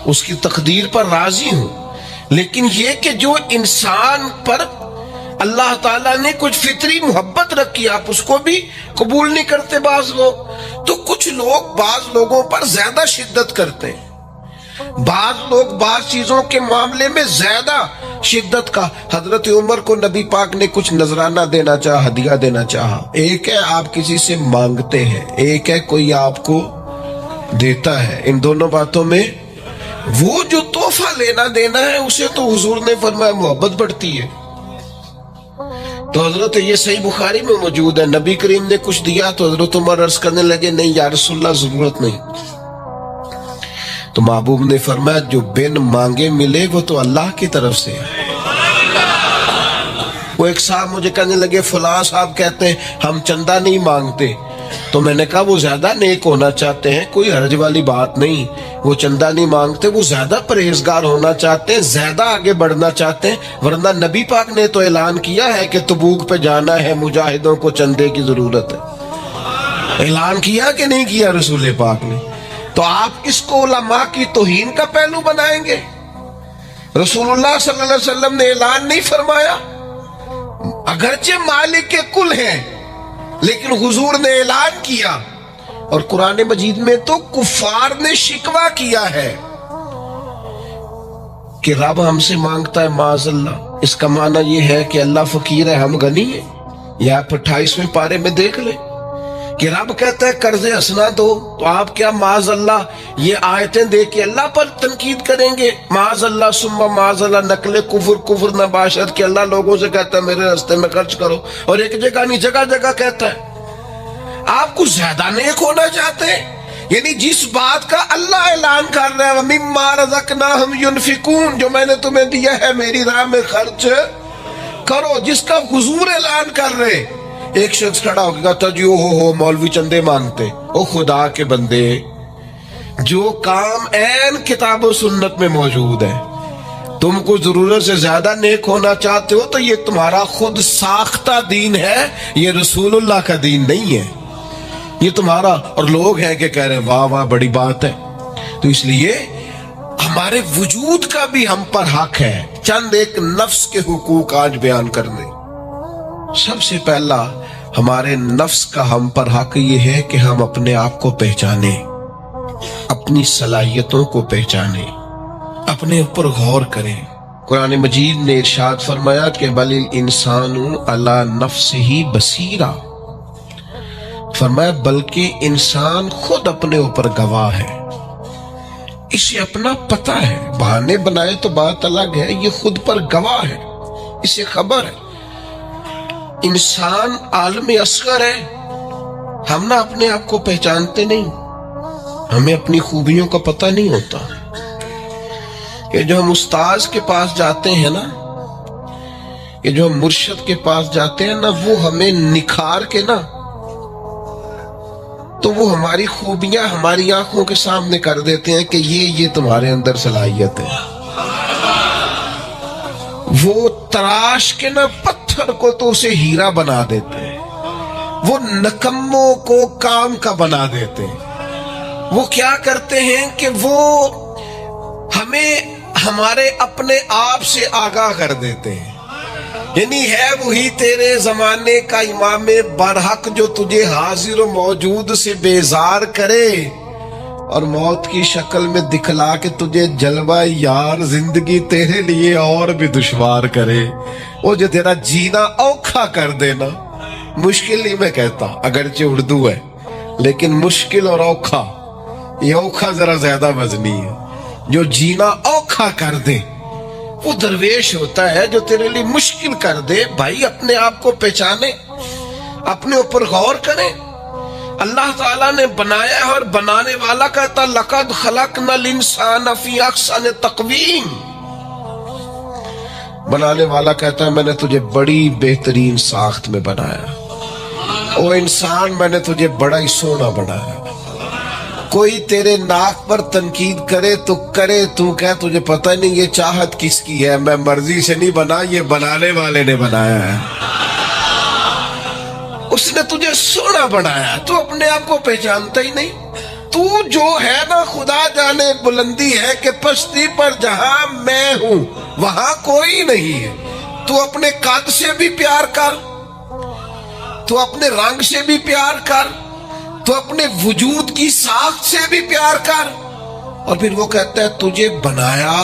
اس کی تقدیر پر راضی ہوں، لیکن یہ کہ جو انسان پر اللہ تعالیٰ نے کچھ فطری محبت رکھی آپ اس کو بھی قبول نہیں کرتے بعض لوگ. تو کچھ لوگ بعض لوگوں پر زیادہ شدت کرتے ہیں، بعض لوگ بعض چیزوں کے معاملے میں زیادہ شدت کا. حضرت عمر کو نبی پاک نے کچھ نذرانہ دینا چاہا، ہدیہ دینا چاہا. ایک ہے آپ کسی سے مانگتے ہیں، ایک ہے کوئی آپ کو دیتا ہے. ان دونوں باتوں میں وہ جو تحفہ لینا دینا ہے اسے تو حضور نے فرمایا محبت بڑھتی ہے. تو حضرت یہ صحیح بخاری میں موجود ہے، نبی کریم نے کچھ دیا تو حضرت عمر عرض کرنے لگے نہیں یا رسول اللہ ضرورت نہیں. تو محبوب نے فرمایا جو بن مانگے ملے وہ تو اللہ کی طرف سے ہے. وہ ایک صاحب مجھے کہنے لگے فلاں صاحب کہتے ہیں ہم چندہ نہیں مانگتے. تو میں نے کہا وہ زیادہ نیک ہونا چاہتے ہیں، کوئی حرج والی بات نہیں. وہ چندہ نہیں مانگتے، وہ زیادہ پرہیزگار ہونا چاہتے ہیں، زیادہ آگے بڑھنا چاہتے ہیں. ورنہ نبی پاک نے تو اعلان کیا ہے کہ تبوک پہ جانا ہے، مجاہدوں کو چندے کی ضرورت ہے. اعلان کیا کہ نہیں کیا رسول پاک نے؟ تو آپ اس کو علماء کی توہین کا پہلو بنائیں گے؟ رسول اللہ صلی اللہ علیہ وسلم نے اعلان نہیں فرمایا؟ اگرچہ مالک کل ہیں لیکن حضور نے اعلان کیا. اور قرآن مجید میں تو کفار نے شکوہ کیا ہے کہ رب ہم سے مانگتا ہے معاذ اللہ. اس کا معنی یہ ہے کہ اللہ فقیر ہے ہم غنی ہیں. یا آپ 28ویں پارے میں دیکھ لیں کہ رب کہتا ہے قرض حسنہ دو، تو آپ کیا معاذ اللہ یہ آیتیں دے کے اللہ پر تنقید کریں گے؟ معاذ اللہ ثم معاذ اللہ نقل کفر نباشت کہ اللہ لوگوں سے کہتا ہے میرے راستے میں خرچ کرو، اور ایک جگہ نہیں جگہ جگہ کہتا ہے. آپ کچھ زیادہ نیک ہونا چاہتے ہیں؟ یعنی جس بات کا اللہ اعلان کر رہا ہے وَمِمَّا رَزَقْنَاهُمْ يُنْفِقُونَ، جو میں نے تمہیں دیا ہے میری راہ میں خرچ کرو، جس کا حضور اعلان کر رہے. ایک شخص کھڑا ہو کے کہتا جی ہو مولوی چندے مانگتے. او خدا کے بندے، جو کام عین کتاب و سنت میں موجود ہے تم کو ضرورت سے زیادہ نیک ہونا چاہتے ہو تو یہ تمہارا خود ساختہ دین ہے، یہ رسول اللہ کا دین نہیں ہے، یہ تمہارا. اور لوگ ہیں کہ کہہ رہے ہیں واہ واہ بڑی بات ہے. تو اس لیے ہمارے وجود کا بھی ہم پر حق ہے. چند ایک نفس کے حقوق آج بیان کرنے. سب سے پہلا ہمارے نفس کا ہم پر حق یہ ہے کہ ہم اپنے آپ کو پہچانیں، اپنی صلاحیتوں کو پہچانیں، اپنے اوپر غور کریں. قرآن مجید نے ارشاد فرمایا کہ بل الانسان علی نفسہ بصیرہ، فرمایا بلکہ انسان خود اپنے اوپر گواہ ہے، اسے اپنا پتہ ہے. بہانے بنائے تو بات الگ ہے، یہ خود پر گواہ ہے، اسے خبر ہے. انسان عالم اصغر ہے. ہم نہ اپنے آپ کو پہچانتے نہیں، ہمیں اپنی خوبیوں کا پتہ نہیں ہوتا. کہ جو ہم استاذ کے پاس جاتے ہیں نا، کہ جو ہم مرشد کے پاس جاتے ہیں نا، وہ ہمیں نکھار کے نا تو وہ ہماری خوبیاں ہماری آنکھوں کے سامنے کر دیتے ہیں کہ یہ تمہارے اندر صلاحیت ہے. وہ تراش کے نا پتھر کو تو اسے ہیرا بنا دیتے ہیں، وہ نکموں کو کام کا بنا دیتے ہیں. وہ کیا کرتے ہیں کہ وہ ہمیں ہمارے اپنے آپ سے آگاہ کر دیتے ہیں. یعنی ہے وہی تیرے زمانے کا امام برحق جو تجھے حاضر و موجود سے بیزار کرے اور موت کی شکل میں دکھلا کے تجھے جلوہ یار زندگی تیرے لیے اور بھی دشوار کرے. وہ جو تیرا جینا اوکھا کر دینا، مشکل نہیں میں کہتا، اگرچہ اردو ہے لیکن مشکل اور اوکھا، یہ اوکھا ذرا زیادہ وزنی ہے. جو جینا اوکھا کر دے وہ درویش ہوتا ہے، جو تیرے لیے مشکل کر دے. بھائی اپنے آپ کو پہچانے، اپنے اوپر غور کریں. اللہ تعالیٰ نے بنایا ہے اور بنانے والا کہتا لقد خلقنا الانسان فی احسن تقویم. بنانے والا کہتا ہے میں نے تجھے بڑی بہترین ساخت میں بنایا. او انسان میں نے تجھے بڑا ہی سونا بنایا. کوئی تیرے ناک پر تنقید کرے تو کرے، تو کہ تجھے پتہ نہیں یہ چاہت کس کی ہے، میں مرضی سے نہیں بنا، یہ بنانے والے نے بنایا ہے، اس نے تجھے سونا بنایا، تو اپنے آپ کو پہچانتا ہی نہیں۔ تو جو ہے نا، خدا جانے بلندی ہے کہ پستی پر جہاں میں ہوں وہاں کوئی نہیں ہے۔ تو اپنے قد سے بھی پیار کر، تو اپنے رنگ سے بھی پیار کر، تو اپنے وجود کی ساخت سے بھی پیار کر۔ اور پھر وہ کہتا ہے تجھے بنایا،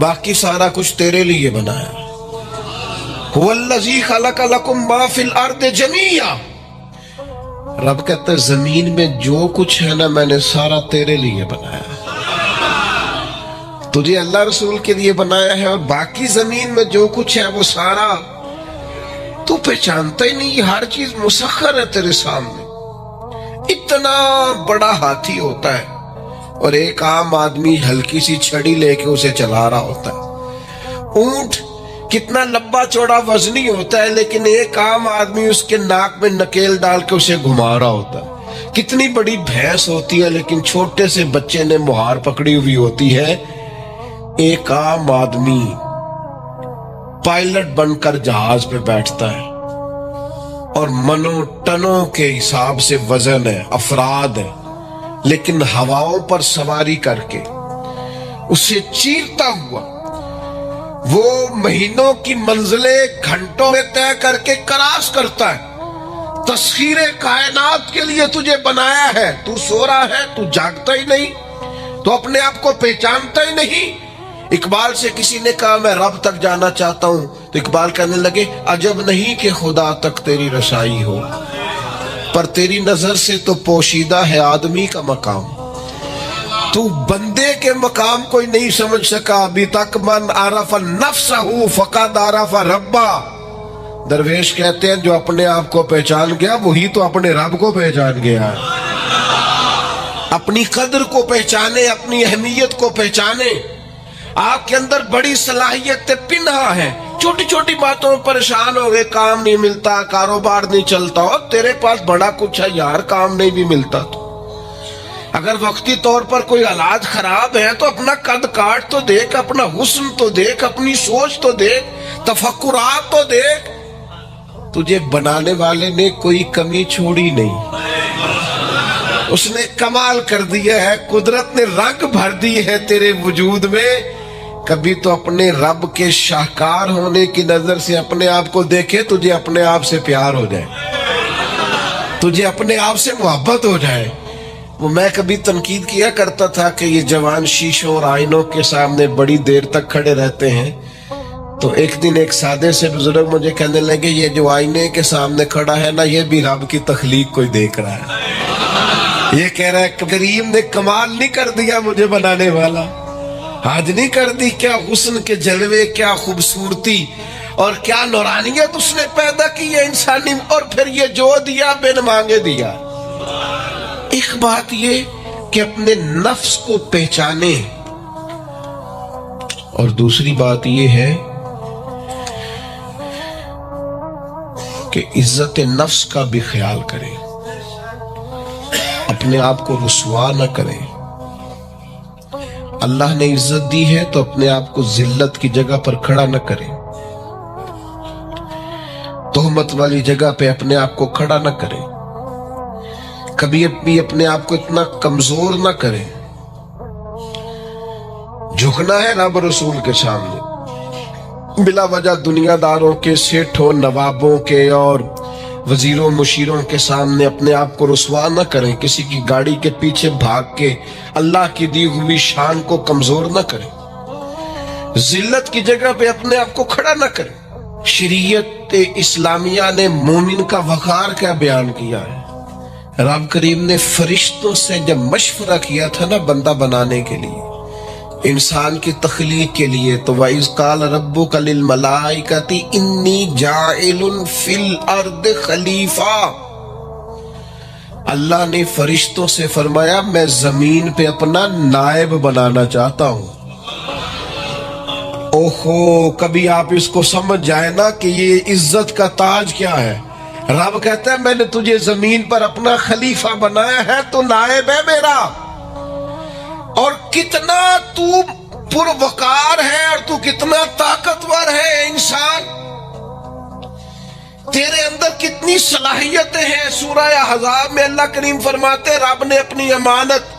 باقی سارا کچھ تیرے لیے بنایا۔ هو الذی خلق لکم ما فی الارض جمیعا، رب کہتا ہے زمین میں جو کچھ ہے نا میں نے سارا تیرے لیے بنایا، تجھے اللہ رسول کے لیے بنایا ہے، اور باقی زمین میں جو کچھ ہے وہ سارا تو پہچانتا ہی نہیں، ہر چیز مسخر ہے تیرے سامنے۔ اتنا بڑا ہاتھی ہوتا ہے اور ایک عام آدمی ہلکی سی چھڑی لے کے اسے چلا رہا ہوتا ہے۔ اونٹ کتنا لمبا چوڑا وزنی ہوتا ہے لیکن ایک عام آدمی اس کے ناک میں نکیل ڈال کے اسے گھما رہا ہوتا ہے۔ کتنی بڑی بھینس ہوتی ہے لیکن چھوٹے سے بچے نے مہار پکڑی ہوئی ہوتی ہے۔ ایک عام آدمی پائلٹ بن کر جہاز پہ بیٹھتا ہے اور منوں ٹنوں کے حساب سے وزن ہے، افراد ہے، لیکن ہواؤں پر سواری کر کے اسے چیرتا ہوا وہ مہینوں کی منزلیں گھنٹوں میں طے کر کے کراس کرتا ہے۔ تسخیر کائنات کے لیے تجھے بنایا ہے، تو سو رہا ہے، تو جاگتا ہی نہیں، تو اپنے آپ کو پہچانتا ہی نہیں۔ اقبال سے کسی نے کہا میں رب تک جانا چاہتا ہوں، تو اقبال کہنے لگے عجب نہیں کہ خدا تک تیری رسائی ہو، پر تیری نظر سے تو پوشیدہ ہے آدمی کا مقام، تو بندے کے مقام کوئی نہیں سمجھ سکا ابھی تک۔ من عرف نفسہ فقد عرف ربا، درویش کہتے ہیں جو اپنے آپ کو پہچان گیا وہی تو اپنے رب کو پہچان گیا ہے۔ اپنی قدر کو پہچانے، اپنی اہمیت کو پہچانے۔ آپ کے اندر بڑی صلاحیت پنہا ہے، چھوٹی چھوٹی باتوں میں پریشان ہو گئے، کام نہیں ملتا، کاروبار نہیں چلتا، اور تیرے پاس بڑا کچھ ہے یار، کام نہیں بھی ملتا۔ تو اگر وقتی طور پر کوئی حالات خراب ہے تو اپنا قد کاٹ تو دیکھ، اپنا حسن تو دیکھ، اپنی سوچ تو دیکھ، تفکرات تو دیکھ۔ تجھے بنانے والے نے کوئی کمی چھوڑی نہیں، اس نے کمال کر دیا ہے، قدرت نے رنگ بھر دی ہے تیرے وجود میں۔ کبھی تو اپنے رب کے شاہکار ہونے کی نظر سے اپنے آپ کو دیکھے، تجھے اپنے آپ سے پیار ہو جائے، تجھے اپنے آپ سے محبت ہو جائے۔ وہ میں کبھی تنقید کیا کرتا تھا کہ یہ جوان شیشوں اور آئینوں کے سامنے بڑی دیر تک کھڑے رہتے ہیں، تو ایک دن ایک سادے سے بزرگ مجھے کہنے لگے یہ جو آئینے کے سامنے کھڑا ہے نا، یہ بھی رب کی تخلیق کوئی دیکھ رہا ہے، یہ کہہ رہا ہے کریم نے کمال نہیں کر دیا مجھے بنانے والا، حد نہیں کر دی، کیا حسن کے جلوے، کیا خوبصورتی اور کیا نورانیت اس نے پیدا کی ہے انسانی، اور پھر یہ جو دیا بن مانگے دیا۔ ایک بات یہ کہ اپنے نفس کو پہچانے، اور دوسری بات یہ ہے کہ عزت نفس کا بھی خیال کریں، اپنے آپ کو رسوا نہ کریں۔ اللہ نے عزت دی ہے تو اپنے آپ کو ذلت کی جگہ پر کھڑا نہ کریں، تہمت والی جگہ پہ اپنے آپ کو کھڑا نہ کریں، کبھی بھی اپنے آپ کو اتنا کمزور نہ کریں۔ جھکنا ہے رب رسول کے سامنے، بلا وجہ دنیا داروں کے، سیٹھوں نوابوں کے اور وزیروں مشیروں کے سامنے اپنے آپ کو رسوا نہ کریں، کسی کی گاڑی کے پیچھے بھاگ کے اللہ کی دی ہوئی شان کو کمزور نہ کریں، ذلت کی جگہ پہ اپنے آپ کو کھڑا نہ کریں۔ شریعت اسلامیہ نے مومن کا وقار کیا بیان کیا ہے؟ رب کریم نے فرشتوں سے جب مشورہ کیا تھا نا بندہ بنانے کے لیے، انسان کی تخلیق کے لیے، تو وَإِذْ قَالَ رَبُّكَ لِلْمَلَائِكَةِ إِنِّي جَاعِلٌ فِي الْأَرْضِ خَلِيفَةً، اللہ نے فرشتوں سے فرمایا میں زمین پہ اپنا نائب بنانا چاہتا ہوں۔ اوہو، کبھی آپ اس کو سمجھ جائے نا کہ یہ عزت کا تاج کیا ہے۔ رب کہتا ہے میں نے تجھے زمین پر اپنا خلیفہ بنایا ہے تو نائب ہے میرا، اور کتنا تو پروقار ہے اور تو کتنا طاقتور ہے انسان، تیرے اندر کتنی صلاحیتیں ہیں۔ سورہ احزاب میں اللہ کریم فرماتے رب نے اپنی امانت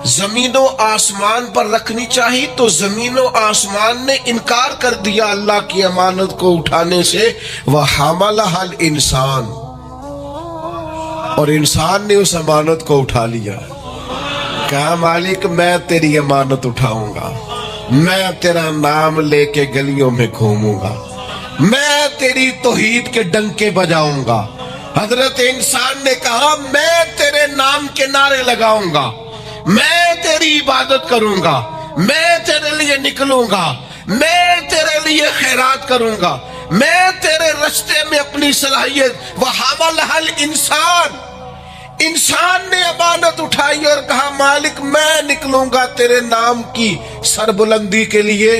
زمین و آسمان پر رکھنی چاہیے تو زمین و آسمان نے انکار کر دیا اللہ کی امانت کو اٹھانے سے، وَحَمَلَهَا الْإِنسَانُ، اور انسان نے اس امانت کو اٹھا لیا، کہا مالک میں تیری امانت اٹھاؤں گا، میں تیرا نام لے کے گلیوں میں گھوموں گا، میں تیری توحید کے ڈنکے بجاؤں گا۔ حضرت انسان نے کہا میں تیرے نام کے نعرے لگاؤں گا، میں تیری عبادت کروں گا، میں تیرے لیے نکلوں گا، میں تیرے لیے خیرات کروں گا، میں تیرے رستے میں اپنی صلاحیت۔ وَحَمَلَهَا الْإِنسَانُ، انسان نے امانت اٹھائی اور کہا مالک میں نکلوں گا تیرے نام کی سربلندی کے لیے،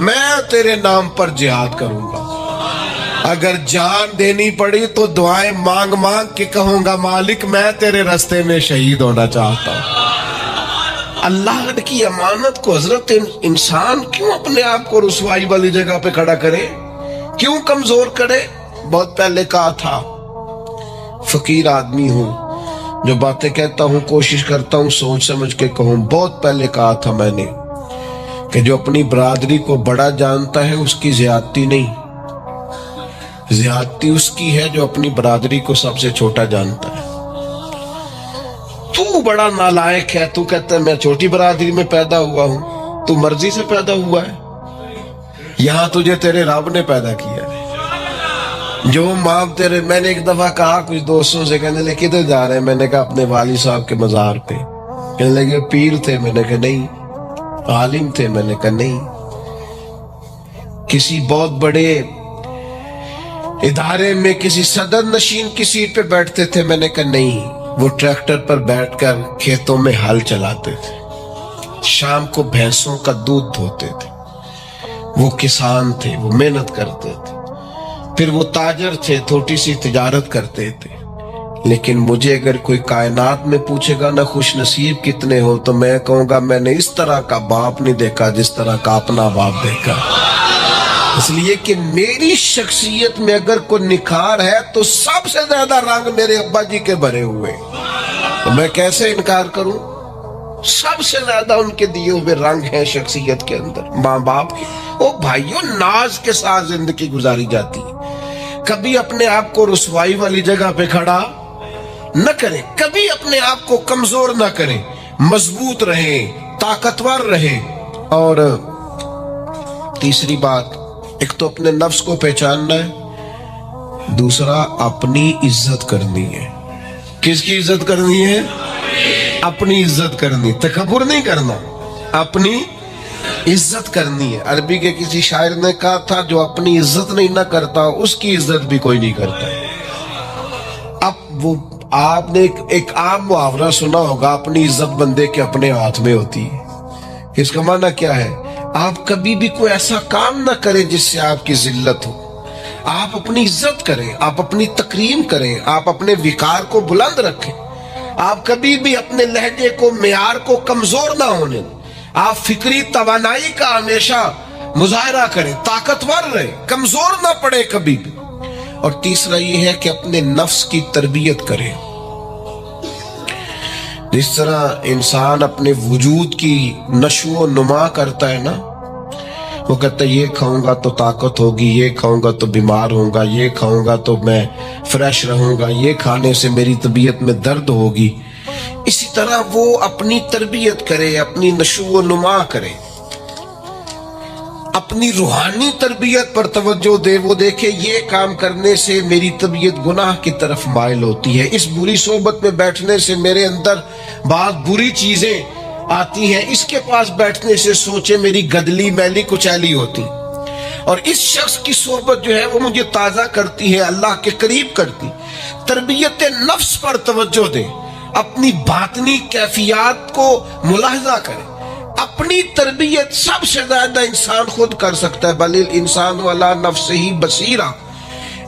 میں تیرے نام پر جہاد کروں گا، اگر جان دینی پڑی تو دعائیں مانگ مانگ کے کہوں گا مالک میں تیرے رستے میں شہید ہونا چاہتا ہوں۔ اللہ کی امانت کو حضرت انسان کیوں اپنے آپ کو رسوائی والی جگہ پہ کھڑا کرے، کیوں کمزور کرے؟ بہت پہلے کہا تھا، فقیر آدمی ہوں، جو باتیں کہتا ہوں کوشش کرتا ہوں سوچ سمجھ کے کہوں۔ بہت پہلے کہا تھا میں نے کہ جو اپنی برادری کو بڑا جانتا ہے اس کی زیادتی نہیں، زیادتی اس کی ہے جو اپنی برادری کو سب سے چھوٹا جانتا ہے۔ تو بڑا نالائق ہے، تو کہتا ہے میں چھوٹی برادری میں پیدا ہوا ہوں، تو مرضی سے پیدا ہوا ہے، یہاں تجھے تیرے رب نے پیدا کیا ہے۔ جو ماں تیرے، میں نے ایک دفعہ کہا کچھ دوستوں سے، کہنے لگے کدھر جا رہے ہیں؟ میں نے کہا اپنے والد صاحب کے مزار پہ۔ کہنے لگے پیر تھے؟ میں نے کہا نہیں۔ عالم تھے؟ میں نے کہا نہیں۔ کسی بہت بڑے ادارے میں کسی صدر نشین کی سیٹ پہ بیٹھتے تھے؟ میں نے کہا نہیں۔ وہ ٹریکٹر پر بیٹھ کر کھیتوں میں ہل چلاتے تھے، شام کو بھینسوں کا دودھ دھوتے تھے، وہ کسان تھے، وہ محنت کرتے تھے، پھر وہ تاجر تھے، تھوڑی سی تجارت کرتے تھے۔ لیکن مجھے اگر کوئی کائنات میں پوچھے گا نا خوش نصیب کتنے ہو، تو میں کہوں گا میں نے اس طرح کا باپ نہیں دیکھا جس طرح کا اپنا باپ دیکھا، اس لیے کہ میری شخصیت میں اگر کوئی نکھار ہے تو سب سے زیادہ رنگ میرے ابا جی کے بھرے ہوئے، تو میں کیسے انکار کروں؟ سب سے زیادہ ان کے دیے ہوئے رنگ ہیں شخصیت کے اندر، ماں باپ کے۔ او بھائیوں، ناز کے ساتھ زندگی گزاری جاتی ہے، کبھی اپنے آپ کو رسوائی والی جگہ پہ کھڑا نہ کریں، کبھی اپنے آپ کو کمزور نہ کریں، مضبوط رہیں، طاقتور رہیں۔ اور تیسری بات، ایک تو اپنے نفس کو پہچاننا ہے، دوسرا اپنی عزت کرنی ہے۔ کس کی عزت کرنی ہے؟ اپنی عزت کرنی، تکبر نہیں کرنا، اپنی عزت کرنی ہے۔ عربی کے کسی شاعر نے کہا تھا جو اپنی عزت نہیں نہ کرتا اس کی عزت بھی کوئی نہیں کرتا۔ اب وہ آپ نے ایک عام محاورہ سنا ہوگا، اپنی عزت بندے کے اپنے ہاتھ میں ہوتی ہے۔ اس کا معنی کیا ہے؟ آپ کبھی بھی کوئی ایسا کام نہ کریں جس سے آپ کی ذلت ہو، آپ اپنی عزت کریں، آپ اپنی تکریم کریں، آپ اپنے وقار کو بلند رکھیں، آپ کبھی بھی اپنے لہجے کو، معیار کو کمزور نہ ہونے دیں، آپ فکری توانائی کا ہمیشہ مظاہرہ کریں، طاقتور رہیں، کمزور نہ پڑے کبھی بھی۔ اور تیسرا یہ ہے کہ اپنے نفس کی تربیت کریں۔ جس طرح انسان اپنے وجود کی نشو و نما کرتا ہے نا، وہ کہتا ہے یہ کھاؤں گا تو طاقت ہوگی، یہ کھاؤں گا تو بیمار ہوں گا، یہ کھاؤں گا تو میں فریش رہوں گا، یہ کھانے سے میری طبیعت میں درد ہوگی۔ اسی طرح وہ اپنی تربیت کرے، اپنی نشو و نما کرے، اپنی روحانی تربیت پر توجہ دے۔ وہ دیکھے یہ کام کرنے سے میری طبیعت گناہ کی طرف مائل ہوتی ہے، اس بری صحبت میں بیٹھنے سے میرے اندر بعض بری چیزیں آتی ہیں، اس کے پاس بیٹھنے سے سوچے میری گدلی میلی کچیلی ہوتی، اور اس شخص کی صحبت جو ہے وہ مجھے تازہ کرتی ہے، اللہ کے قریب کرتی۔ تربیت نفس پر توجہ دیں، اپنی باطنی کیفیات کو ملاحظہ کریں۔ اپنی تربیت سب سے زیادہ انسان خود کر سکتا ہے، بل الانسان علی نفسہ بصیرہ۔